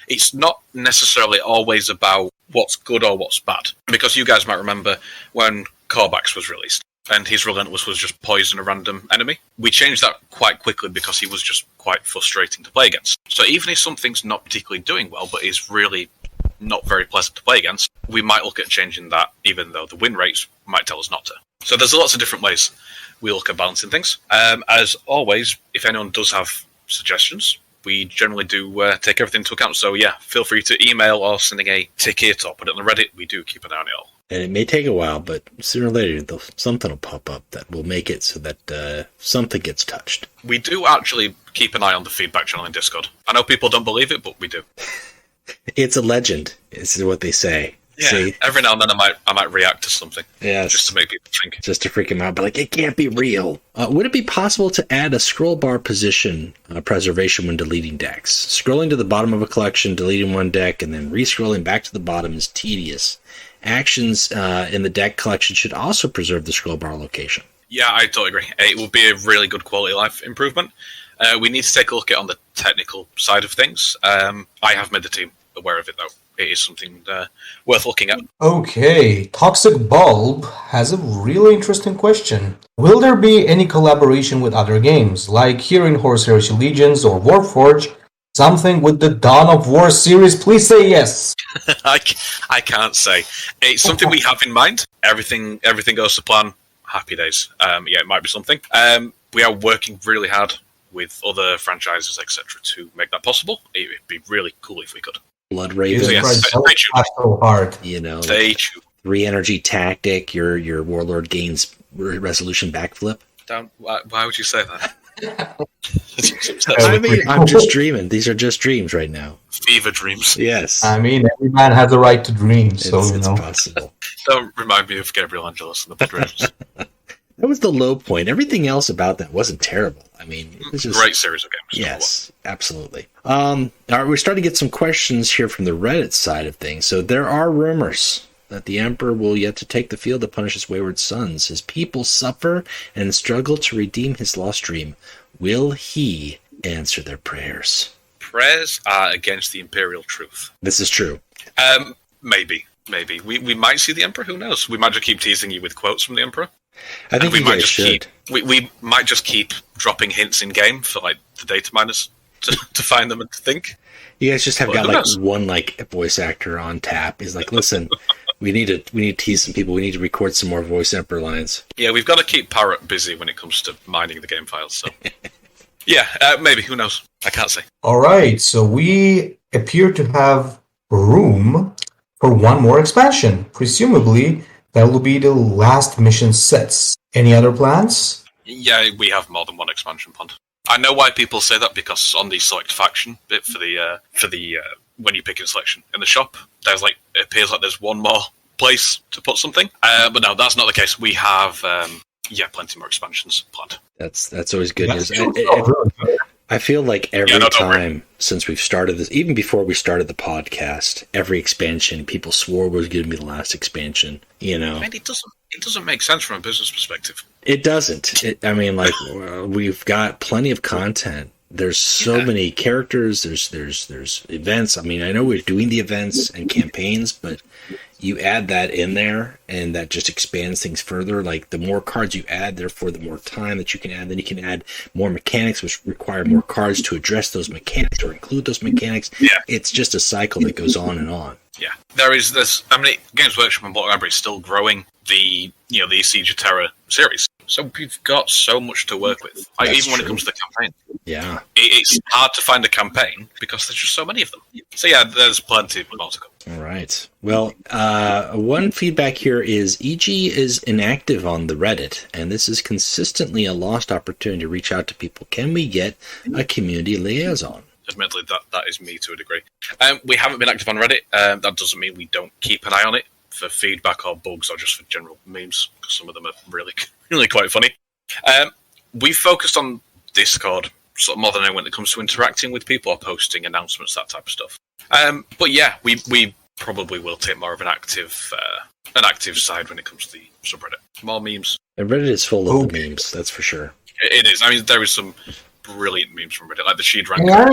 It's not necessarily always about what's good or what's bad, because you guys might remember when Korvax was released, and his Relentless was just poison a random enemy. We changed that quite quickly because he was just quite frustrating to play against. So even if something's not particularly doing well, but is really not very pleasant to play against, we might look at changing that, even though the win rates might tell us not to. So there's lots of different ways we look at balancing things. As always, if anyone does have suggestions, we generally do take everything into account. So yeah, feel free to email or sending a ticket or put it on the Reddit. We do keep an eye on it all. And it may take a while, but sooner or later, something will pop up that will make it so that something gets touched. We do actually keep an eye on the feedback channel in Discord. I know people don't believe it, but we do. It's a legend, is what they say. Yeah, See? every now and then I might react to something. Yes. Just to make people think. Just to freak them out, but it can't be real. Would it be possible to add a scroll bar position preservation when deleting decks? Scrolling to the bottom of a collection, deleting one deck, and then re-scrolling back to the bottom is tedious. Actions in the deck collection should also preserve the scroll bar location. Yeah, I totally agree. It would be a really good quality of life improvement. We need to take a look at on the technical side of things. I have made the team aware of it, though. It is something worth looking at. Okay, Toxic Bulb has a really interesting question. Will there be any collaboration with other games, like here in Horus Heresy Legions or Warforge? Something with the Dawn of War series? Please say yes. I can't say. It's something we have in mind. Everything goes to plan. Happy days. Yeah, it might be something. We are working really hard with other franchises, etc., to make that possible. It would be really cool if we could. Blood Raven. Stay tuned. So hard. Stay tuned. 3 energy tactic. Your warlord gains resolution backflip. Why would you say that? I mean, I'm just dreaming. These are just dreams right now. Fever dreams. Yes. I mean, every man has a right to dream, so it's possible. Don't remind me of Gabriel Angelos and the Blood Ravens. That was the low point. Everything else about that wasn't terrible. I mean, it was just Great series of games. Yes, absolutely. All right, we're starting to get some questions here from the Reddit side of things. So there are rumors that the Emperor will yet to take the field to punish his wayward sons. His people suffer and struggle to redeem his lost dream. Will he answer their prayers? Prayers are against the Imperial truth. This is true. Maybe. We might see the Emperor. Who knows? We might just keep teasing you with quotes from the Emperor. I think we you might guys just should. we might just keep dropping hints in game for like the data miners to find them and to think. You guys just have Well, got who like knows? one like voice actor on tap. He's like, listen, we need to tease some people. We need to record some more voice Emperor lines. Yeah, we've got to keep Parrot busy when it comes to mining the game files. So yeah, maybe. Who knows? I can't say. All right, so we appear to have room for one more expansion. Presumably, that will be the last mission sets. Any other plans? Yeah, we have more than one expansion pond. I know why people say that, because on the select faction bit for the when you pick a selection in the shop, there's like, it appears like there's one more place to put something. But no, that's not the case. We have plenty more expansions planned. That's always good news. Oh, I feel like every don't worry. time since we've started this, even before we started the podcast, every expansion people swore was going to be the last expansion. You know, I mean, it doesn't make sense from a business perspective. it doesn't. We've got plenty of content. There's so many characters. There's events. I mean, I know we're doing the events and campaigns, but you add that in there, and that just expands things further. Like, the more cards you add, therefore, the more time that you can add. Then you can add more mechanics, which require more cards to address those mechanics or include those mechanics. Yeah. It's just a cycle that goes on and on. Yeah, there's. I mean, Games Workshop and Block Library is still growing the Siege of Terror series, so we've got so much to work with. Like, That's even when it true. comes to the campaign, Yeah. it's hard to find a campaign because there's just so many of them. So yeah, there's plenty more to come. All right. Well, one feedback here is EG is inactive on the Reddit, and this is consistently a lost opportunity to reach out to people. Can we get a community liaison? Admittedly, that is me to a degree. We haven't been active on Reddit. That doesn't mean we don't keep an eye on it for feedback or bugs or just for general memes, because some of them are really, really quite funny. We focused on Discord sort of more than anyone when it comes to interacting with people or posting announcements, that type of stuff. But yeah, we probably will take more of an active side when it comes to the subreddit. More memes. And Reddit is full of the memes, that's for sure. It is. I mean, there is some brilliant memes from Reddit, like the Sheed rank. Yeah,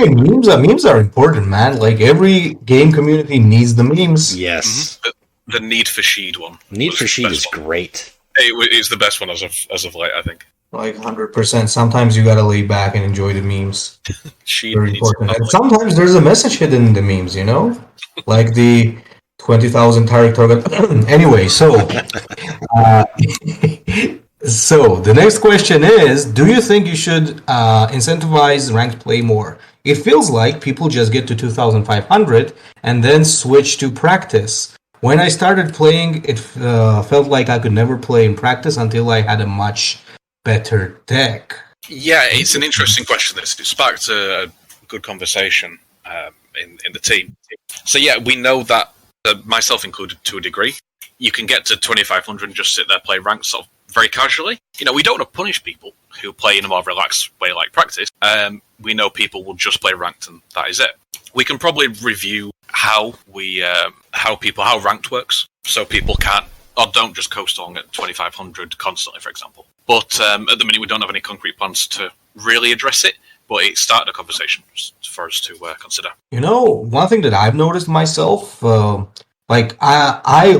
memes are important, man. Like, every game community needs the memes. Yes. The Need for Sheed one. Need was for the Sheed best is one. great. It's the best one as of late, I think. Like, 100%. Sometimes you gotta lay back and enjoy the memes. Sheed Very needs important. And to sometimes there's a message hidden in the memes, you know? Like the 20,000 Tarek target. Anyway, so the next question is, do you think you should incentivize ranked play more? It feels like people just get to 2,500 and then switch to practice. When I started playing, it felt like I could never play in practice until I had a much better deck. Yeah, it's an interesting question. It sparked a good conversation in the team. So yeah, we know that, myself included to a degree, you can get to 2,500 and just sit there, play ranked sort of very casually. You know, we don't want to punish people who play in a more relaxed way like practice. We know people will just play ranked and that is it. We can probably review how ranked works, so people can't or don't just coast along at 2,500 constantly, for example. But at the minute, we don't have any concrete plans to really address it, but it started a conversation for us to consider. You know, one thing that I've noticed myself, I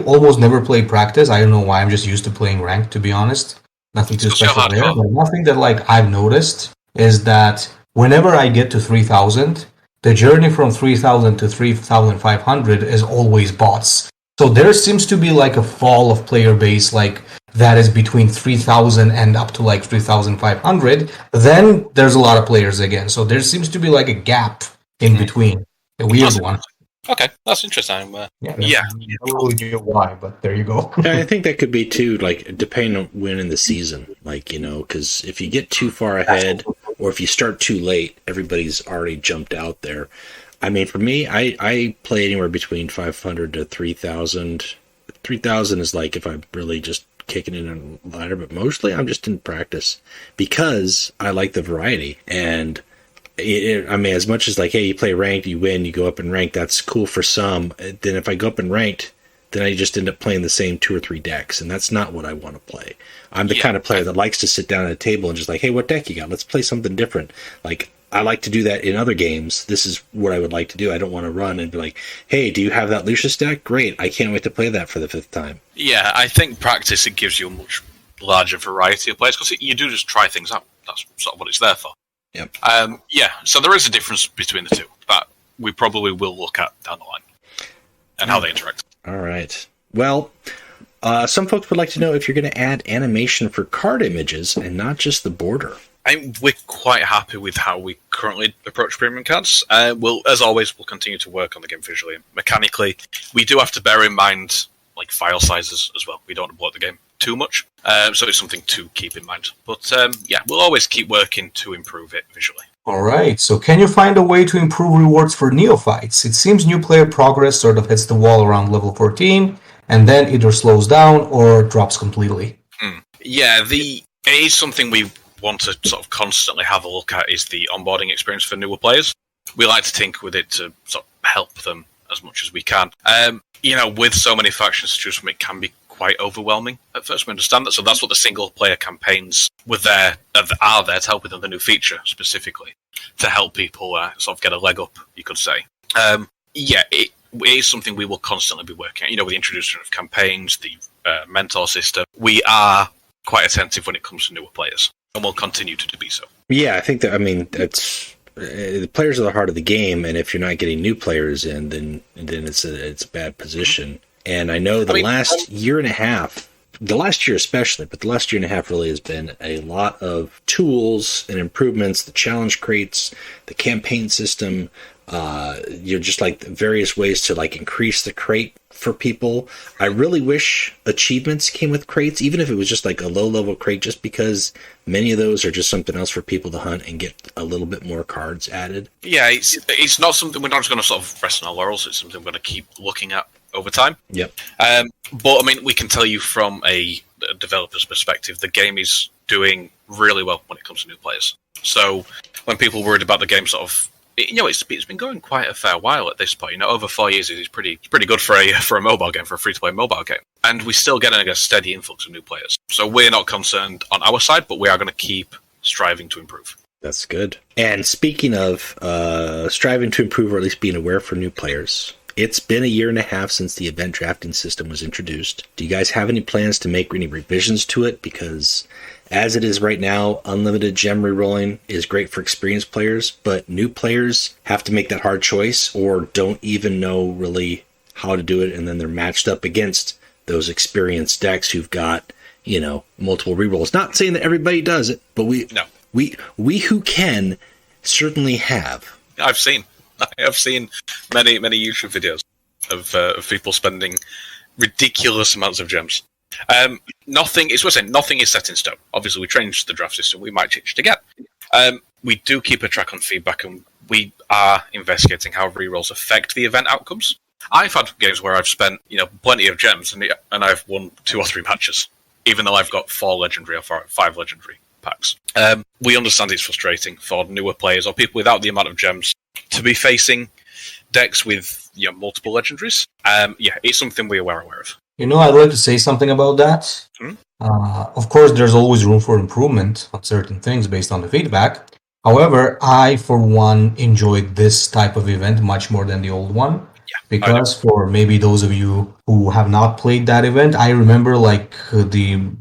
almost never play practice. I don't know why. I'm just used to playing ranked, to be honest. Nothing too It's 'cause you're special there. hardcore. But one thing that I've noticed is that whenever I get to 3,000, the journey from 3,000 to 3,500 is always bots. So there seems to be a fall of player base that is between 3,000 and up to 3,500. Then there's a lot of players again. So there seems to be a gap in between. A weird one. Okay, that's interesting. Yeah. Yeah. I don't really know why, but there you go. I think that could be too, depending on when in the season, because if you get too far ahead or if you start too late, everybody's already jumped out there. I mean, for me, I play anywhere between 500 to 3,000. 3,000 is if I'm really just kicking it in a ladder, but mostly I'm just in practice because I like the variety. And I mean, as much as like, hey, you play ranked, you win, you go up in ranked, that's cool for some. Then if I go up in ranked, then I just end up playing the same 2 or 3 decks, and that's not what I want to play. I'm the kind of player that likes to sit down at a table and just like, hey, what deck you got? Let's play something different. Like, I like to do that in other games. This is what I would like to do. I don't want to run and be like, hey, do you have that Lucius deck? Great. I can't wait to play that for the 5th time. Yeah, I think practice, it gives you a much larger variety of players because you do just try things out. That's sort of what it's there for. Yep. Yeah, so there is a difference between the two that we probably will look at down the line and how they interact. All right. Well, some folks would like to know if you're going to add animation for card images and not just the border. We're quite happy with how we currently approach premium cards. As always, we'll continue to work on the game visually and mechanically. We do have to bear in mind like file sizes as well. We don't want to bloat the game too much, so it's something to keep in mind. But yeah, we'll always keep working to improve it visually. All right, so can you find a way to improve rewards for neophytes? It seems new player progress sort of hits the wall around level 14, and then either slows down or drops completely. Yeah, it is something we want to sort of constantly have a look at, is the onboarding experience for newer players. We like to tinker with it to sort of help them as much as we can. With so many factions to choose from, it can be quite overwhelming at first. We understand that, so that's what the single-player campaigns are there to help with the new feature specifically, to help people sort of get a leg up, you could say. It is something we will constantly be working at. With the introduction of campaigns, the mentor system, we are quite attentive when it comes to newer players, and we'll continue to be so. Yeah, I think that, that's the players are the heart of the game, and if you're not getting new players in, then it's a bad position. And I know the last year and a half, the last year especially, but the last year and a half really has been a lot of tools and improvements, the challenge crates, the campaign system, just like various ways to like increase the crate for people. I really wish achievements came with crates, even if it was just like a low-level crate, just because many of those are just something else for people to hunt and get a little bit more cards added. Yeah, it's not something we're not just going to sort of rest on our laurels. It's something we're going to keep looking at over time. Yep. But I mean, we can tell you from a developer's perspective, the game is doing really well when it comes to new players. So when people worried about the game sort of, it's been going quite a fair while at this point. Over 4 years is pretty good for a mobile game, for a free-to-play mobile game. And we're still getting a steady influx of new players. So we're not concerned on our side, but we are going to keep striving to improve. That's good. And speaking of striving to improve, or at least being aware for new players, it's been a year and a half since the event drafting system was introduced. Do you guys have any plans to make any revisions to it? Because as it is right now, unlimited gem rerolling is great for experienced players, but new players have to make that hard choice or don't even know really how to do it, and then they're matched up against those experienced decks who've got, multiple rerolls. Not saying that everybody does it, but we who can certainly have. I have seen many YouTube videos of people spending ridiculous amounts of gems. Nothing is set in stone. Obviously, we changed the draft system. We might change it again. We do keep a track on feedback, and we are investigating how rerolls affect the event outcomes. I've had games where I've spent plenty of gems, and I've won 2 or 3 matches, even though I've got 4 legendary or 5 legendary packs. We understand it's frustrating for newer players or people without the amount of gems to be facing decks with multiple legendaries. It's something we are aware of. I'd like to say something about that. Of course, there's always room for improvement on certain things based on the feedback. However, I, for one, enjoyed this type of event much more than the old one. Because for maybe those of you who have not played that event, I remember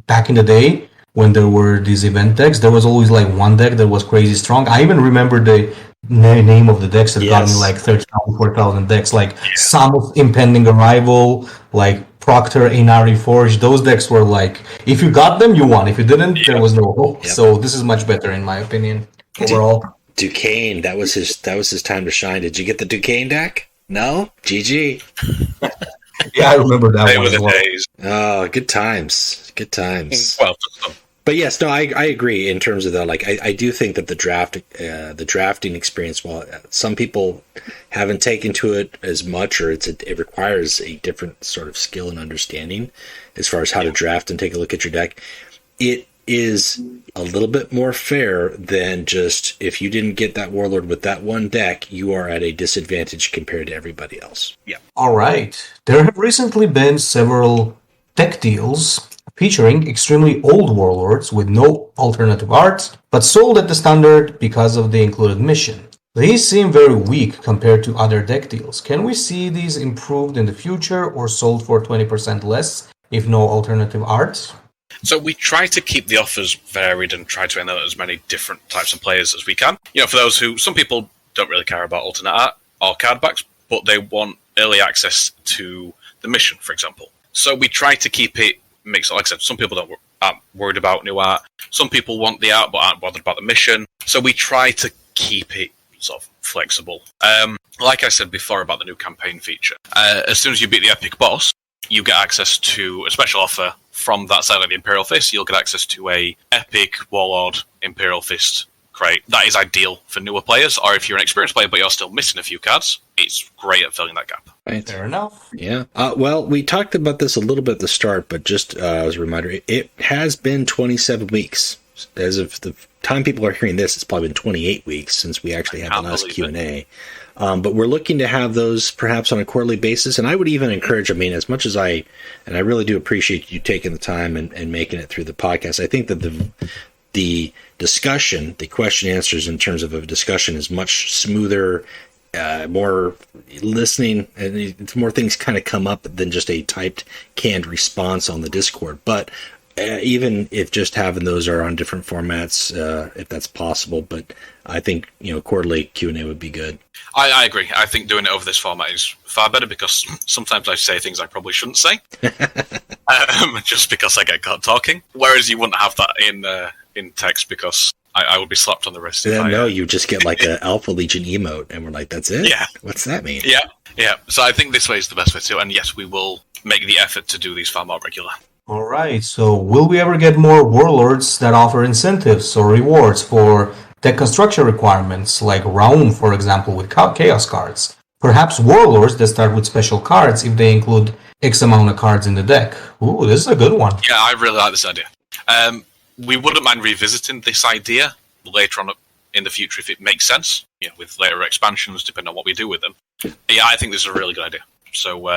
back in the day when there were these event decks, there was always like one deck that was crazy strong. I even remember the name of the decks that got me like 30,000, 4,000 decks, like Samus Impending Arrival, like Proctor, Inari Forge. Those decks were like, if you got them, you won. If you didn't, there was no hope. Yep. So this is much better in my opinion overall. Duquesne, that was his time to shine. Did you get the Duquesne deck? No? GG. Yeah, I remember that one as well. Days. Oh, good times. Good times. Well, But yes, no, I agree in terms of that. Like, I do think that the drafting experience, while some people haven't taken to it as much, or it requires a different sort of skill and understanding as far as how to draft and take a look at your deck. It is a little bit more fair than just if you didn't get that Warlord with that one deck, you are at a disadvantage compared to everybody else. Yeah. All right. There have recently been several deck deals featuring extremely old warlords with no alternative art, but sold at the standard because of the included mission. These seem very weak compared to other deck deals. Can we see these improved in the future or sold for 20% less if no alternative art? So we try to keep the offers varied and try to enable as many different types of players as we can. You know, for those who, some people don't really care about alternate art or card backs, but they want early access to the mission, for example. So we try to keep it mixed. Like I said, some people aren't worried about new art. Some people want the art but aren't bothered about the mission. So we try to keep it sort of flexible. Like I said before about the new campaign feature, as soon as you beat the epic boss, you get access to a special offer from that side of the Imperial Fist. You'll get access to a epic Warlord Imperial Fist crate. That is ideal for newer players, or if you're an experienced player but you're still missing a few cards, it's great at filling that gap. Right. Fair enough. Yeah. Well, we talked about this a little bit at the start, but just as a reminder, it has been 27 weeks. As of the time people are hearing this, it's probably been 28 weeks since we actually had the last Q&A. But we're looking to have those perhaps on a quarterly basis. And I would even encourage, I mean, as much as I really do appreciate you taking the time and making it through the podcast, I think that the discussion, the question answers in terms of a discussion is much smoother, more listening, and it's more things kind of come up than just a typed canned response on the Discord. But even if just having those are on different formats, if that's possible, but I think, quarterly Q&A would be good. I agree. I think doing it over this format is far better because sometimes I say things I probably shouldn't say, just because I get caught talking. Whereas you wouldn't have that in text because I would be slapped on the wrist. No, you just get like an Alpha Legion emote, and we're like, that's it? Yeah. What's that mean? Yeah. So I think this way is the best way to, and yes, we will make the effort to do these far more regular. All right, so will we ever get more warlords that offer incentives or rewards for deck construction requirements, like Raum, for example, with Chaos cards? Perhaps warlords that start with special cards if they include X amount of cards in the deck. Ooh, this is a good one. Yeah, I really like this idea. We wouldn't mind revisiting this idea later on in the future if it makes sense, with later expansions, depending on what we do with them. Yeah, I think this is a really good idea. So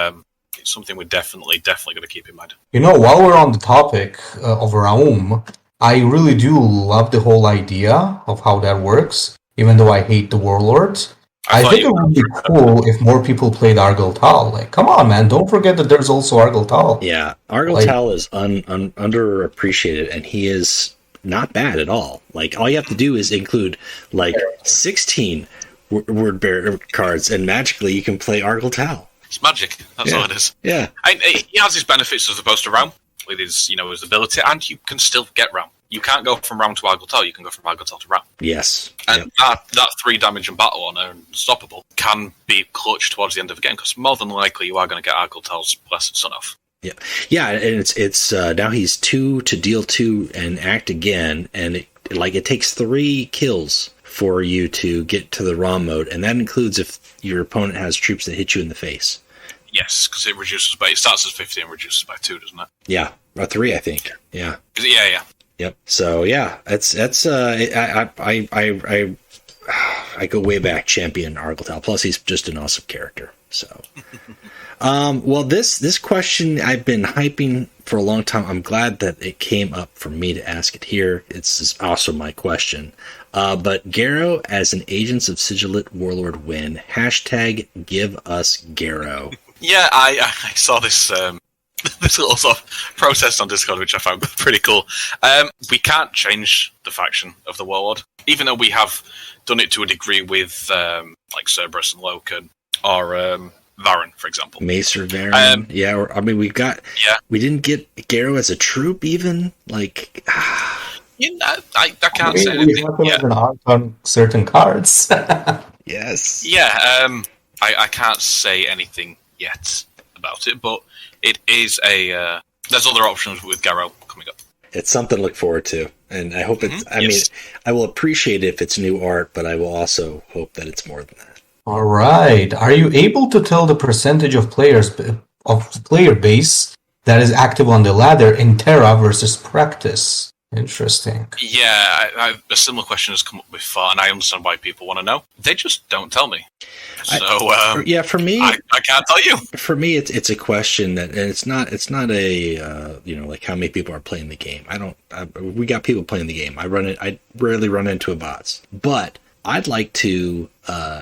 it's something we're definitely going to keep in mind. While we're on the topic of Raum, I really do love the whole idea of how that works, even though I hate the warlords. I think it would be cool if more people played Argyle Tal. Like, come on, man, don't forget that there's also Argyle Tal. Yeah, Argyle Tal is underappreciated, and he is not bad at all. Like, all you have to do is include, 16 word bearer cards, and magically you can play Argyle Tal. It's magic. That's all it is. Yeah. He has his benefits as opposed to Raum, with his, his ability, and you can still get Raum. You can't go from Raum to Argyle Tal, you can go from Argyle Tal to Raum. Yes. And that 3 damage and battle on Unstoppable can be clutch towards the end of the game, because more than likely you are going to get Argyle Tal's Blessed Sun off. Yeah. Yeah, and it's now he's 2 to deal 2 and act again, and it takes 3 kills for you to get to the ROM mode, and that includes if your opponent has troops that hit you in the face. Yes, because it starts as 50 and reduces by 2, doesn't it? Yeah, or 3, I think. Yeah. Yeah. Yep. So yeah, I go way back, champion Argyle Tal. Plus, he's just an awesome character. So, well, this question I've been hyping for a long time. I'm glad that it came up for me to ask it here. It's also my question. But Garrow as an Agents of Sigilate Warlord win. # give us Garrow. Yeah, I saw this this little sort of protest on Discord, which I found pretty cool. We can't change the faction of the Warlord, even though we have done it to a degree with like Cerberus and Loken or Varen, for example. Macer Varen. We didn't get Garrow as a troop, even like. I can't say anything. We have an art on certain cards. Yes. Yeah. I can't say anything yet about it, but it is there's other options with Garrow coming up. it's something to look forward to. And I hope it's, I mean, I will appreciate it if it's new art, but I will also hope that it's more than that. All right. Are you able to tell the percentage of players of the player base that is active on the ladder in Terra versus practice? Interesting. Yeah, a similar question has come up before, and I understand why people want to know. They just don't tell me. So yeah, for me, I can't tell you. For me, it's a question that, and it's not a like how many people are playing the game. We got people playing the game. I rarely run into a bots, but I'd like to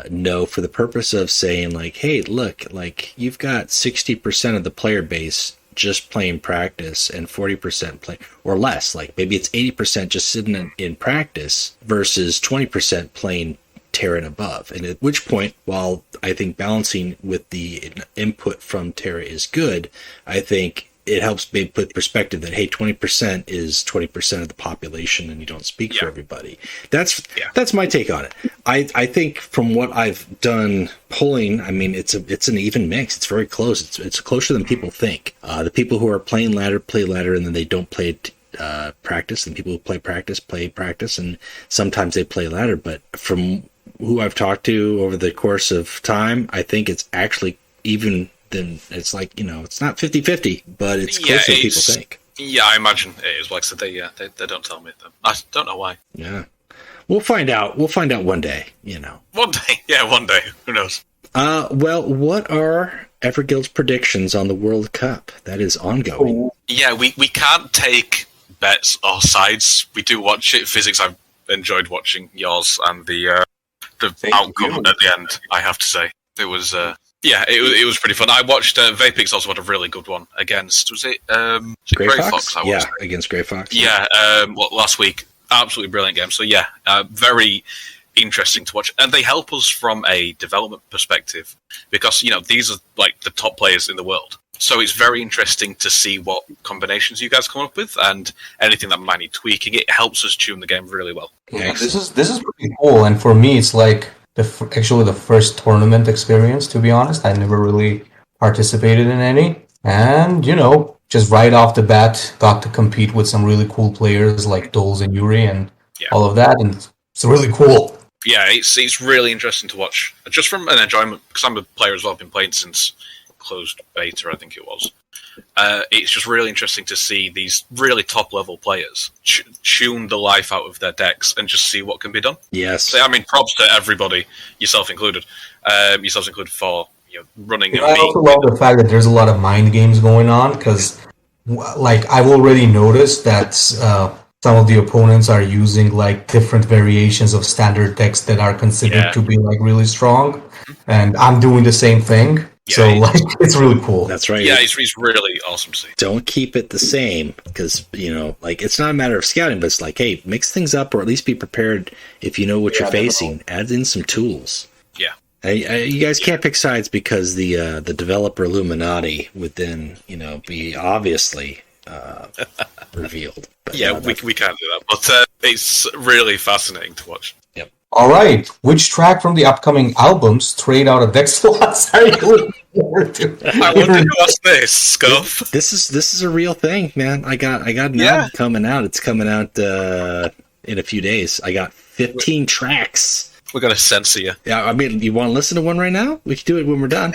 know, for the purpose of saying like, hey, look, like you've got 60% of the player base just playing practice and 40% play or less. Like maybe it's 80% just sitting in practice versus 20% playing Terra and above. And at which point, while I think balancing with the input from Terra is good, I think it helps me put perspective that, hey, 20% is 20% of the population and you don't speak for everybody. That's my take on it. I think from what I've done polling, I mean, it's an even mix. It's very close. It's closer than people think. The people who are playing ladder play ladder, and then they don't play practice, and people who play practice, and sometimes they play ladder. But from who I've talked to over the course of time, I think it's actually even. Then it's like, it's not 50-50, but it's closer than people think. Yeah, I imagine it is. Like I said, they don't tell me. I don't know why. Yeah. We'll find out. We'll find out one day, One day. Yeah, one day. Who knows? Well, what are Everguild's predictions on the World Cup? That is ongoing. Yeah, we can't take bets or sides. We do watch it. Physics, I've enjoyed watching yours and the outcome at the end, I have to say. It was... Yeah, it was pretty fun. I watched Vapix also had a really good one against, was it Grey Fox? Against Grey Fox. Yeah, last week. Absolutely brilliant game. So yeah, very interesting to watch. And they help us from a development perspective because, these are like the top players in the world. So it's very interesting to see what combinations you guys come up with and anything that might need tweaking. It helps us tune the game really well. Yeah, this is pretty cool. And for me, it's like actually the first tournament experience, to be honest. I never really participated in any. And, just right off the bat, got to compete with some really cool players like Doles and Yuri and all of that. And it's really cool. Yeah, it's really interesting to watch. Just from an enjoyment, because I'm a player as well. I've been playing since closed beta, I think it was. It's just really interesting to see these really top-level players tune the life out of their decks and just see what can be done. Yes. So, I mean, props to everybody, yourselves included, for running. I also love the fact that there's a lot of mind games going on because, like, I've already noticed that some of the opponents are using like different variations of standard decks that are considered to be like really strong, and I'm doing the same thing. Yeah, so it's really cool. That's right. Yeah, it's really awesome to see. Don't keep it the same because it's not a matter of scouting, but it's like, hey, mix things up or at least be prepared if you know what you're facing. Add in some tools. Yeah. You guys can't pick sides because the developer Illuminati would then be obviously revealed. But yeah, we can't do that, but it's really fascinating to watch. Yep. All right, which track from the upcoming albums trade out of deck slots are you looking forward to? I wonder who asked this, Scuff. This is a real thing, man. I got an album coming out. It's coming out in a few days. I got 15 tracks. We're gonna censor you. Yeah, I mean, you want to listen to one right now? We can do it when we're done.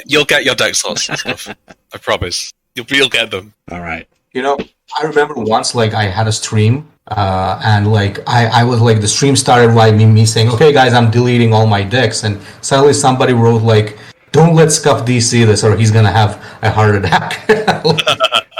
You'll get your deck slots and stuff. I promise. You'll get them. All right. I remember once, I had a stream, and I was the stream started by me saying, "Okay, guys, I'm deleting all my decks," and suddenly somebody wrote "Don't let Scuff DC this, or he's gonna have a heart attack."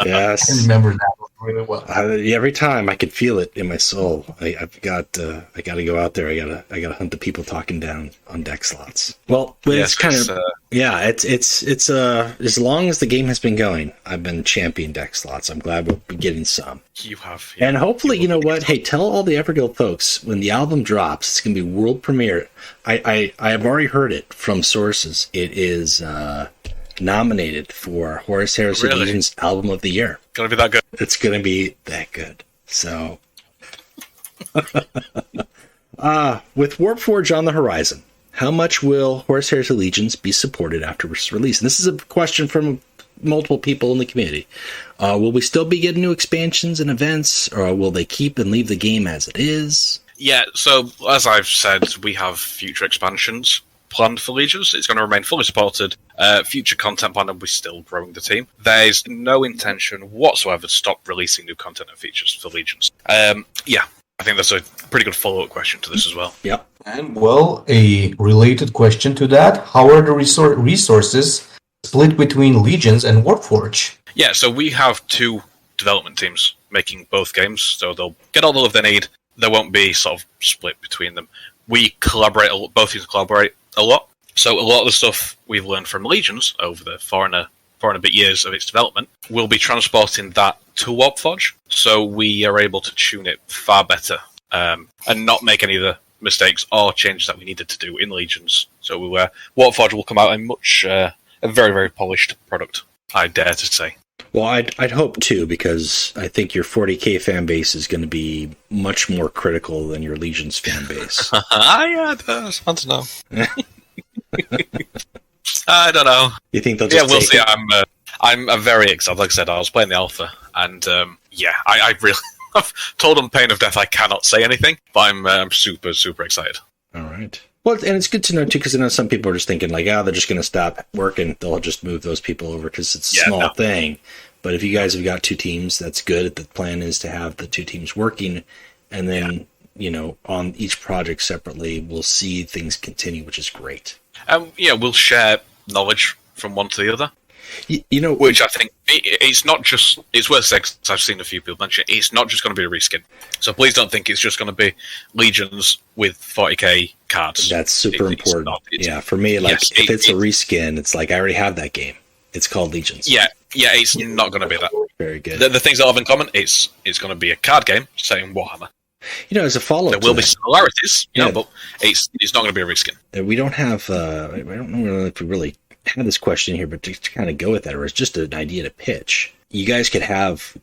Yes, I remember that really well. Every time I could feel it in my soul. I got to go out there. I gotta hunt the people talking down on deck slots. Well, it's kind of it's as long as the game has been going, I've been champion deck slots. I'm glad we'll be getting some. You have, and hopefully, you know what? Hey, tell all the Everguild folks when the album drops, it's gonna be world premiere. I have already heard it from sources. It is nominated for Horus Heresy Legion's Album of the Year. Gonna be that good. It's gonna be that good. So, with Warpforge on the horizon, how much will Horus Heresy Legions be supported after its release? And this is a question from multiple people in the community. Will we still be getting new expansions and events, or will they keep and leave the game as it is? Yeah, so as I've said, we have future expansions planned for Legions. It's going to remain fully supported. Future content planned, and we're still growing the team. There's no intention whatsoever to stop releasing new content and features for Legions. Yeah, I think that's a pretty good follow-up question to this as well. Yep. And, well, a related question to that, how are the resources split between Legions and Warforge? Yeah, so we have 2 development teams making both games, so they'll get all the love they need. There won't be sort of split between them. We collaborate, both teams collaborate a lot. So a lot of the stuff we've learned from Legions over the 4 and a bit years of its development, we'll be transporting that to Warforge. So we are able to tune it far better and not make any of the mistakes or changes that we needed to do in Legions. So Warforge will come out a very, very polished product, I dare to say. Well, I'd hope too, because I think your 40k fan base is going to be much more critical than your Legion's fan base. Yeah, that's fun to know. I don't know. You think they'll just we'll take see. it? I'm very excited. Like I said, I was playing the alpha, and I really I've told them pain of death. I cannot say anything, but I'm super, super excited. All right. Well, and it's good to know too, because I know some people are just thinking like, they're just going to stop working. They'll just move those people over because it's a small thing. But if you guys have got 2 teams, that's good. The plan is to have the 2 teams working, and then on each project separately, we'll see things continue, which is great. We'll share knowledge from one to the other. Which I think it's not just. It's worth saying, 'cause I've seen a few people mention it, it's not just going to be a reskin. So please don't think it's just going to be Legions with 40k cards. That's super important. For me, if it's a reskin, it's like I already have that game. It's called Legions. Yeah, it's not going to be that. Very good. The things that have in common, it's going to be a card game set in Warhammer. As a follow-up, there will be similarities, but it's not going to be a reskin. We don't have. I don't know if we really have this question here, but to kind of go with that, or it's just an idea to pitch. You guys could have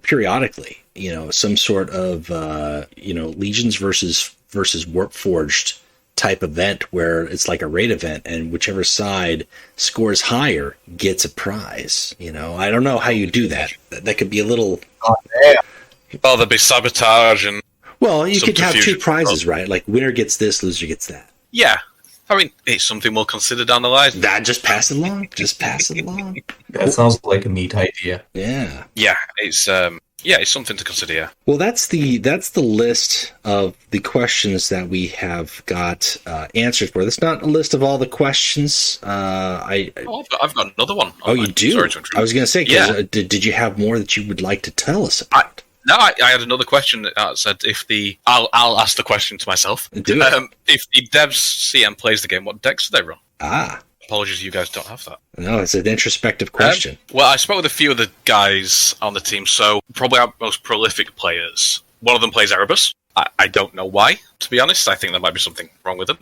periodically, some sort of, Legions versus Warpforged type event where it's like a raid event, and whichever side scores higher gets a prize. I don't know how you do that. That could be a little. Oh, damn. Well, there'd be sabotage and. Well, you could have 2 prizes, right? Like winner gets this, loser gets that. Yeah. I mean, it's something we'll consider down the line. Just pass it along. Just pass it along. That sounds like a neat idea. Yeah. Yeah, it's something to consider. Yeah. Well, that's the list of the questions that we have got answers for. That's not a list of all the questions. I've got another one. Oh, you do? Sorry to interrupt. I was going to say, did you have more that you would like to tell us about? No, I had another question that said I'll ask the question to myself. Do it. If the devs CM plays the game, what decks do they run? Apologies, you guys don't have that. No, it's an introspective question. Well, I spoke with a few of the guys on the team, so probably our most prolific players. One of them plays Erebus. I don't know why, to be honest. I think there might be something wrong with them.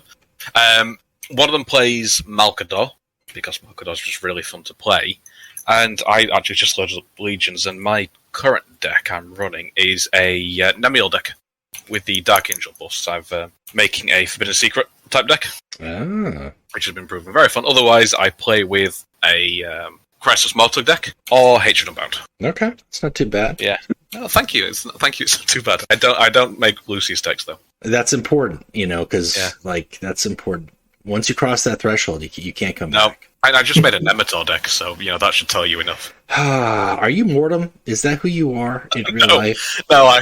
One of them plays Malkador, because Malkador's just really fun to play. And I actually just loaded up Legions, and my current deck I'm running is a Nemiel deck with the Dark Angel buffs. I'm making a Forbidden Secret type deck, which has been proven very fun. Otherwise, I play with a Crisis Mortal deck or Hatred Unbound. Okay, it's not too bad. Yeah. Oh, thank you. It's not too bad. I don't make Lucy's decks though. That's important, because that's important. Once you cross that threshold, you can't come back. I just made a Nemetor deck, so that should tell you enough. Are you Mortem? Is that who you are in real life? No,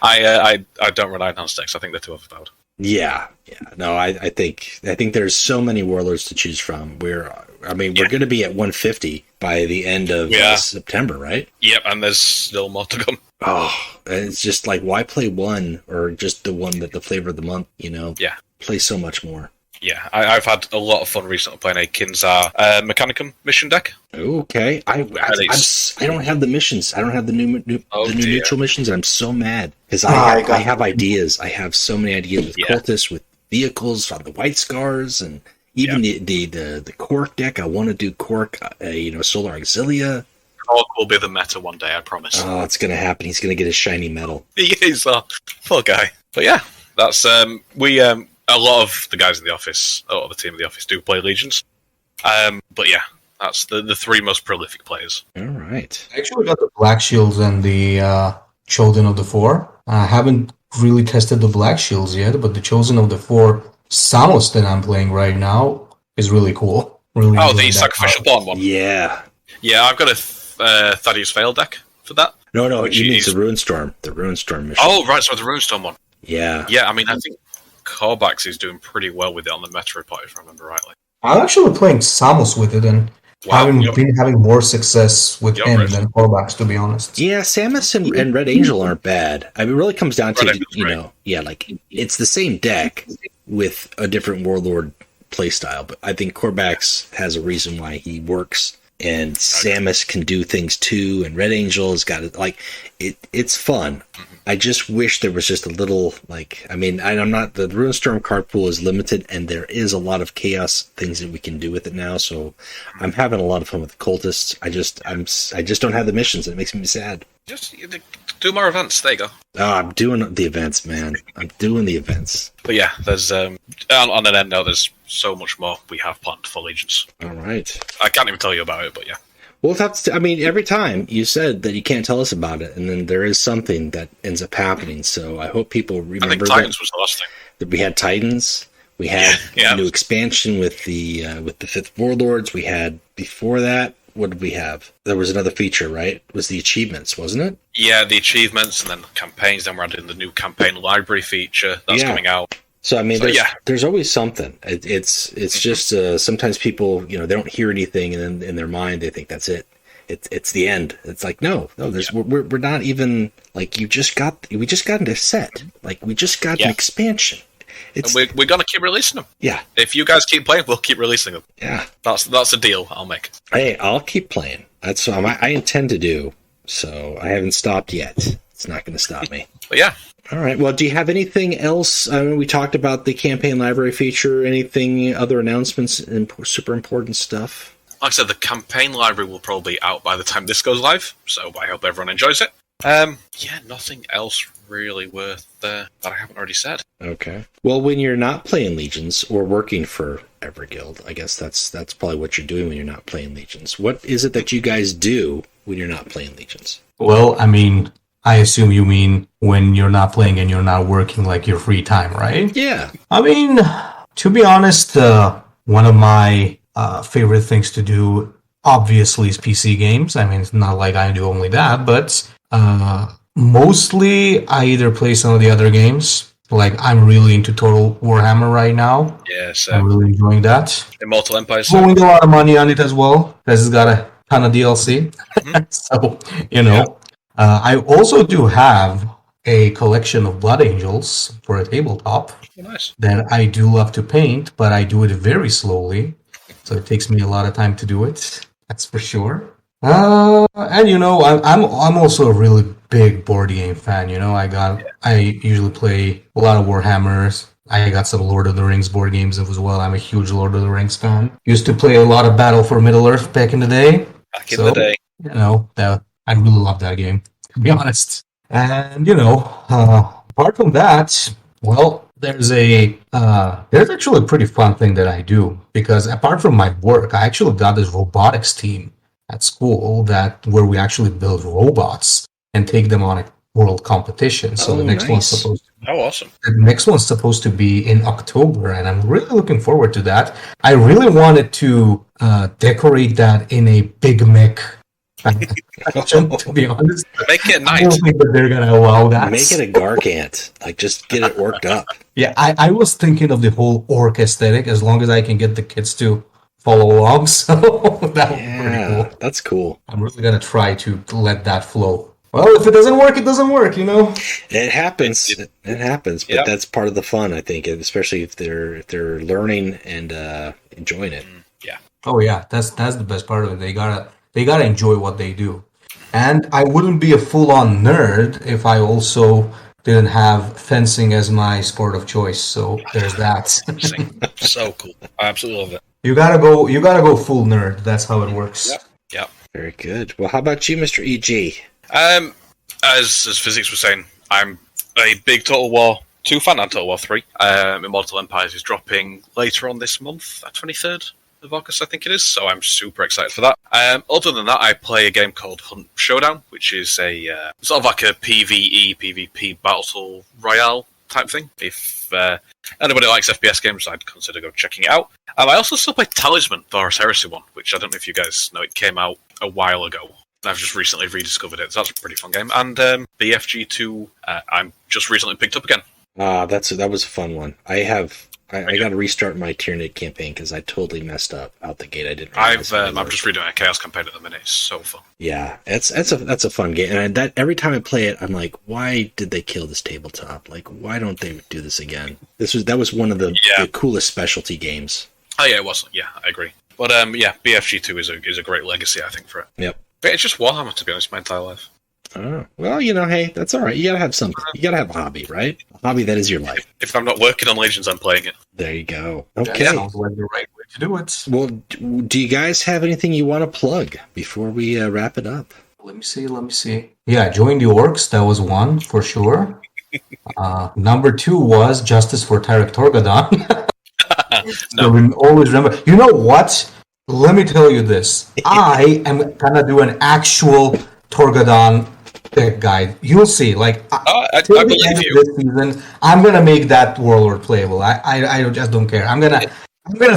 I don't run Ironhouse decks. I think they're too overpowered. Yeah. No, I think there's so many warlords to choose from. We're going to be at 150 by the end of September, right? Yep, and there's still more to come. Oh, it's just like, why play one or just the one that the flavor of the month? Yeah, play so much more. Yeah, I've had a lot of fun recently playing a Kinzar Mechanicum mission deck. Okay, I don't have the missions. I don't have the new neutral missions, and I'm so mad because I have ideas. I have so many ideas with cultists, with vehicles on the White Scars, and even the Cork deck. I want to do Cork, Solar Auxilia. Cork will be the meta one day, I promise. Oh, it's going to happen. He's going to get his shiny metal. He is, poor guy. But yeah, that's a lot of the guys in the office, or the team in the office, do play Legions. But yeah, That's the three most prolific players. All right. I actually got the Black Shields and the Chosen of the Four. I haven't really tested the Black Shields yet, but the Chosen of the Four Samos that I'm playing right now is really cool. Really Oh, enjoying the that Sacrificial card. Pawn one. Yeah. Yeah, I've got a Thaddeus Fail deck for that. No, Which you mean is- the Runestorm. The Runestorm mission. Oh, right, so the Runestone one. Yeah. Yeah, I mean, I think Corbax is doing pretty well with it on the Metro part, if I remember rightly. I'm actually playing Samos with it and Wow, you're- been having more success with You're him rich. than Corvax, to be honest. Yeah, Samus and Red Angel aren't bad. I mean, it really comes down to, Red Angel's like, it's the same deck with a different Warlord playstyle, but I think Corbax has a reason why he works, and Samus can do things too, and Red Angel has got it, like, it's fun. I just wish there was just a little, like, I mean, I'm not, the Runestorm card pool is limited, and there is a lot of chaos things that we can do with it now, so I'm having a lot of fun with the cultists. I just don't have the missions, and it makes me sad. Just do more events. There you go. Oh, I'm doing the events, man. I'm doing the events. But yeah, there's on an end note, there's so much more we have planned for Legions. All right. I can't even tell you about it, but yeah. We'll have to. I mean, every time you said that you can't tell us about it, and then there is something that ends up happening. So I hope people I think remember Titans was the last thing. that we had Titans. We had Yeah. a new expansion with the Fifth Warlords. We had before that. What did we have? There was another feature, right? It was the achievements, wasn't it? Yeah, the achievements and then campaigns. Then we're adding the new campaign library feature that's Yeah. coming out. So I mean, So, there's always something. It's just sometimes people, they don't hear anything, and then in their mind they think that's it. It's the end. It's like no. We're not even like we just got into set. Like we just got an expansion. And we're gonna keep releasing them. Yeah, If you guys keep playing, we'll keep releasing them. yeah. That's a deal I'll make. Hey, I'll keep playing. That's what I intend to do. So I haven't stopped yet. It's not going to stop me. But yeah, All right. Well, do you have anything else? I mean, we talked about the campaign library feature. Anything other announcements and super important stuff? like I said, the campaign library will probably be out by the time this goes live. So I hope everyone enjoys it. Yeah, nothing else really worth that I haven't already said. Okay. Well, when you're not playing Legions or working for Everguild, I guess that's probably what you're doing when you're not playing Legions. What is it that you guys do when you're not playing Legions? Well, I mean, I assume you mean when you're not playing and you're not working, like your free time, right? Yeah. I mean, to be honest, one of my favorite things to do, obviously, is PC games. I mean, it's not like I do only that, but mostly I either play some of the other games. Like, I'm really into Total Warhammer right now. Yeah, so I'm really enjoying that. Immortal Empires. Throwing a lot of money on it as well, because it's got a ton of DLC. So, I also do have a collection of Blood Angels for a tabletop Oh, nice. that I do love to paint, but I do it very slowly. So it takes me a lot of time to do it. That's for sure. And I'm also a really big board game fan. I usually play a lot of Warhammers. I got some Lord of the Rings board games as well. I'm a huge Lord of the Rings fan. Used to play a lot of Battle for Middle Earth back in the day. Back in the day. I really love that game, to be honest. And apart from that, well, there's actually a pretty fun thing that I do, because apart from my work, I actually got this robotics team at school where we actually build robots and take them on a world competition. So the next one's supposed to be in October, and I'm really looking forward to that. I really wanted to decorate that in a big mech fashion, to be honest. Make it I nice. don't think that they're gonna allow that. Make it a Gargant. Like, just get it worked up. Yeah, I was thinking of the whole orc aesthetic, as long as I can get the kids to follow along. So that would be pretty cool. That's cool. I'm really gonna try to let that flow. Well, if it doesn't work, it doesn't work, It happens. It happens, but that's part of the fun, I think, especially if they're learning and enjoying it. Yeah. Oh yeah, that's the best part of it. They gotta enjoy what they do. And I wouldn't be a full-on nerd if I also didn't have fencing as my sport of choice. So there's that. So cool. I absolutely love it. You gotta go full nerd. That's how it works. Yep. Very good. Well, how about you, Mr. EG? As Physics was saying, I'm a big Total War 2 fan and Total War 3. Immortal Empires is dropping later on this month, 23rd of August, I think it is. So I'm super excited for that. Other than that, I play a game called Hunt Showdown, which is a sort of like a PvE, PvP battle royale type thing. If anybody likes FPS games, I'd consider go checking it out. I also still play Talisman, the Horus Heresy one, which I don't know if you guys know. It came out a while ago. I've just recently rediscovered it, so that's a pretty fun game. And BFG2, I'm just recently picked up again. That was a fun one. I got to restart my Tyranid campaign because I totally messed up out the gate. I didn't. I'm just redoing a Chaos campaign at the minute. It's so fun. Yeah, that's a fun game, and that every time I play it, I'm like, why did they kill this tabletop? Like, why don't they do this again? That was one of the coolest specialty games. Oh yeah, it was. Yeah, I agree. But BFG2 is a great legacy, I think, for it. Yep. But it's just Warhammer, to be honest, my entire life. Oh, well, hey, that's all right. You gotta have something. You gotta have a hobby, right? A hobby that is your life. If I'm not working on Legions, I'm playing it. There you go. Okay. That sounds like the right way to do it. Well, do you guys have anything you want to plug before we wrap it up? Let me see. Yeah, join the Orcs. That was one, for sure. Number 2 was Justice for Tarek Torgadon. No. So always remember. You know what? Let me tell you this. I am gonna do an actual Torgadon pick guide. You'll see. Like, I till the believe end you. of this season, I'm gonna make that warlord playable. I just don't care. I'm gonna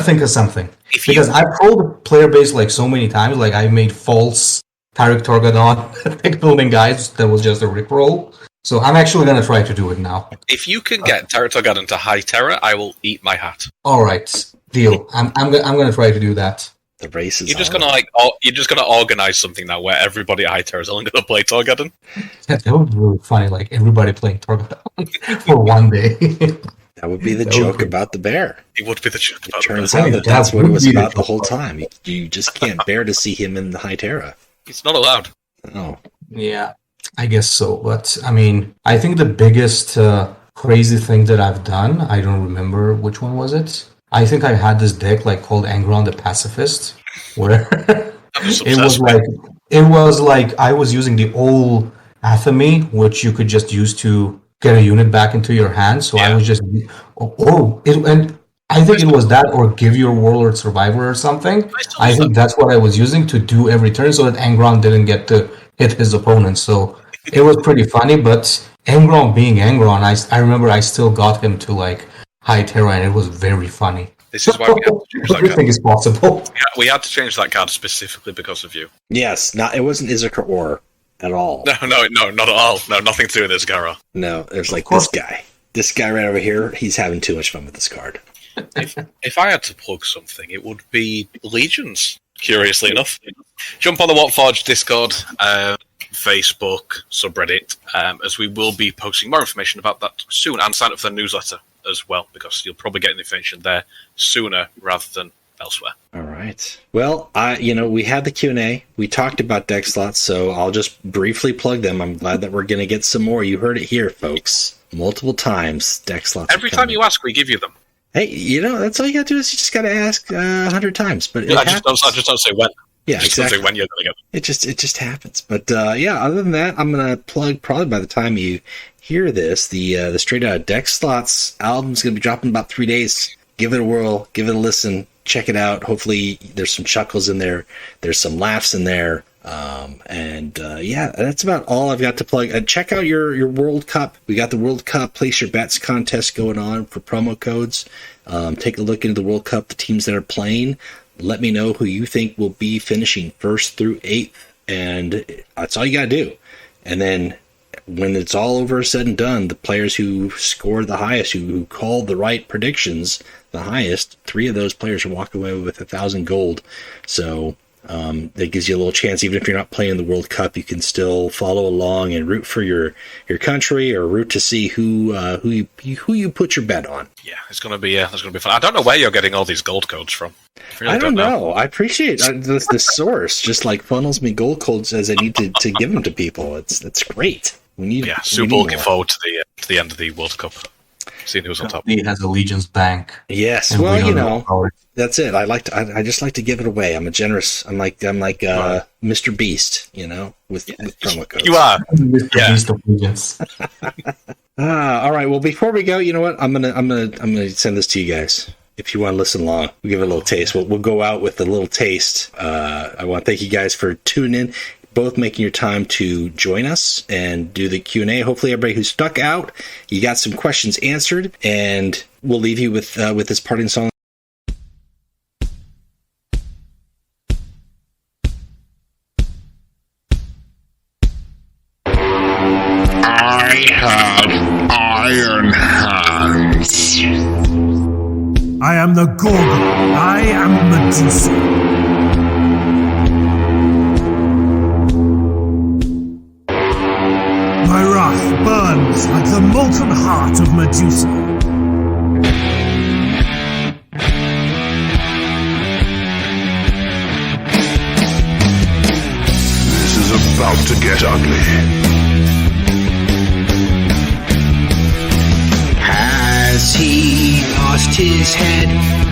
think of something because I've rolled the player base like so many times. Like I made false Tarek Torgadon pick building guides that was just a rickroll. So I'm actually gonna try to do it now. If you can get Tarek Torgadon to high terror, I will eat my hat. All right, deal. I'm gonna try to do that. The race is You're just on. gonna organize something now where everybody at high terror is only gonna play Torgadon. That would be really funny. Like everybody playing Torgadon for one day. That would be the joke about the bear. It would be the joke about Turns the out That that's what it would was be the about the joke. whole time. You just can't bear to see him in the high terra. It's not allowed. Oh, Yeah, I guess so. But I mean, I think the biggest crazy thing that I've done, I don't remember which one was it. I think I had this deck like called Angron the Pacifist, where it was like I was using the old Athame, which you could just use to get a unit back into your hand. So I was just and I think it was that or give your warlord survivor or something. I think that's what I was using to do every turn so that Angron didn't get to hit his opponent. So it was pretty funny, but Angron being Angron, I remember I still got him to like high terror and it was very funny. This is why we had to change that Everything card. is possible. We had to change that card specifically because of you. yes, it wasn't Izakar or at all. No, not at all. No, nothing to do with this, Gara. No, there's like course. this guy right over here. He's having too much fun with this card. If I had to plug something, it would be Legions, curiously enough. Jump on the Warforged Discord, Facebook, subreddit, as we will be posting more information about that soon, and sign up for the newsletter as well, because you'll probably get the information there sooner rather than elsewhere. All right. Well, we had the Q&A. We talked about deck slots, so I'll just briefly plug them. I'm glad that we're going to get some more. You heard it here, folks. Multiple times, deck slots. Every time you ask, we give you them. Hey, that's all you got to do is you just got to ask 100 times. But I just don't say when. Yeah, Just don't exactly. say when you're going to get them. It just happens. But other than that, I'm gonna plug probably by the time you hear this, the Straight Out Deck Slots album's gonna be dropping in about 3 days. Give it a whirl, give it a listen, check it out. Hopefully there's some chuckles in there, there's some laughs in there. That's about all I've got to plug. Check out your World Cup. We got the World Cup Place Your Bets contest going on for promo codes. Take a look into the World Cup, the teams that are playing. Let me know who you think will be finishing 1st through 8th, and that's all you got to do. And then when it's all over, said and done, the players who scored the highest, who called the right predictions the highest, 3 of those players will walk away with 1,000 gold. So that gives you a little chance. Even if you're not playing the World Cup, you can still follow along and root for your country, or root to see who you put your bet on. Yeah, it's gonna be fun. I don't know where you're getting all these gold codes from. Really I don't know. I appreciate the source. Just like funnels me gold codes as I need to give them to people. It's great. Super looking forward to the end of the World Cup. Seeing who's on top. He has Allegiance Bank. Yes, and well, that's it. I just like to give it away. I'm like Mr. Beast, with promo codes. You are. Mr. Yeah. Beast of Allegiance. All right. Well, before we go, you know what? I'm gonna send this to you guys. if you want to listen along, we'll give it a little taste. We'll go out with a little taste. I want to thank you guys for tuning in, both making your time to join us and do the Q&A. Hopefully everybody who stuck out, you got some questions answered, and we'll leave you with this parting song. I have iron hands. I am the Gorgon. I am Medusa. My wrath burns like the molten heart of Medusa. This is about to get ugly. Has he lost his head?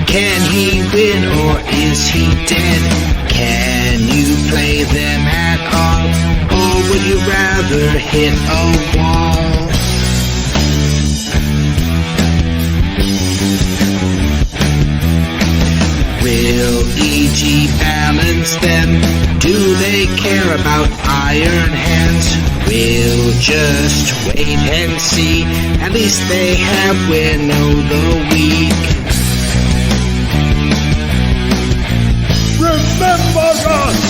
Can he win or is he dead? Can you play them at all? Or would you rather hit a wall? Will EG balance them? Do they care about iron hands? We'll just wait and see. At least they have Winnow the Week. Remember us!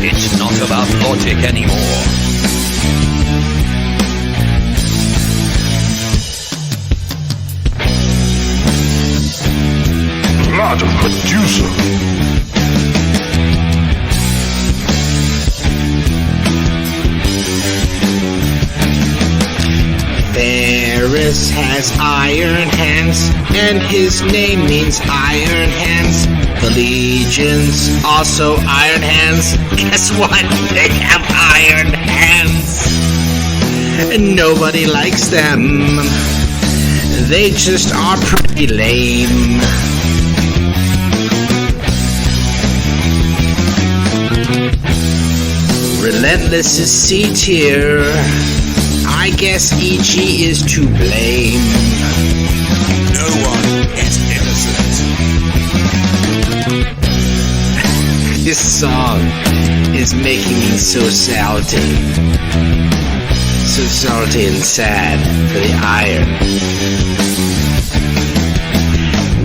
It's not about logic anymore. Blood of Medusa. Varus has iron hands, and his name means iron hands. The legions also iron hands. Guess what? They have iron hands. And nobody likes them. They just are pretty lame. Relentless is C tier. I guess EG is to blame. No one is innocent. This song is making me so salty. So salty and sad for the iron.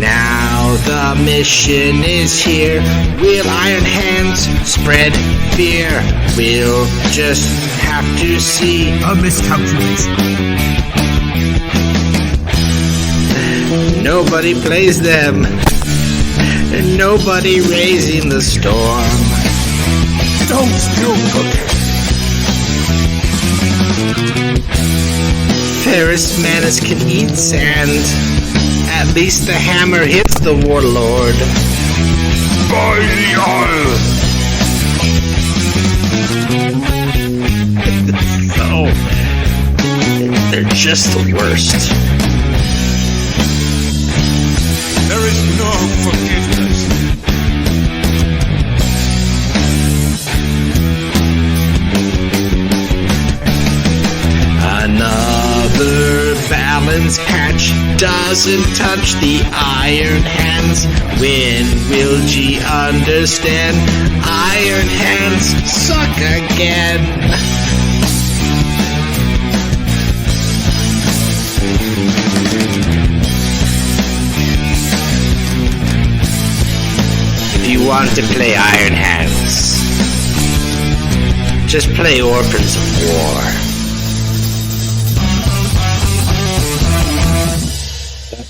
Now the mission is here. Will Iron Hands spread fear? We'll just have to see. A miscalculation. Nobody plays them. Nobody raising the storm. Don't you look. Ferris Manus can eat sand. At least the hammer hits the warlord. By the Isle. Oh, they're just the worst. There is no forgiveness. Another balance patch doesn't touch the iron hands. When will G understand? Iron hands suck again. If you want to play Iron Hands, just play Orphans of War.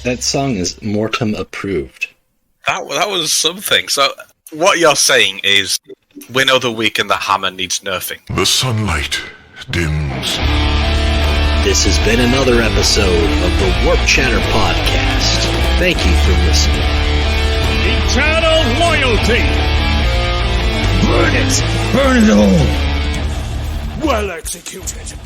That song is Mortem approved. That was something. So what you're saying is Winnow the Weak and the hammer needs nerfing. The sunlight dims. This has been another episode of the Warp Chatter Podcast. Thank you for listening. Eternal loyalty! Burn it! Burn it all! Well executed.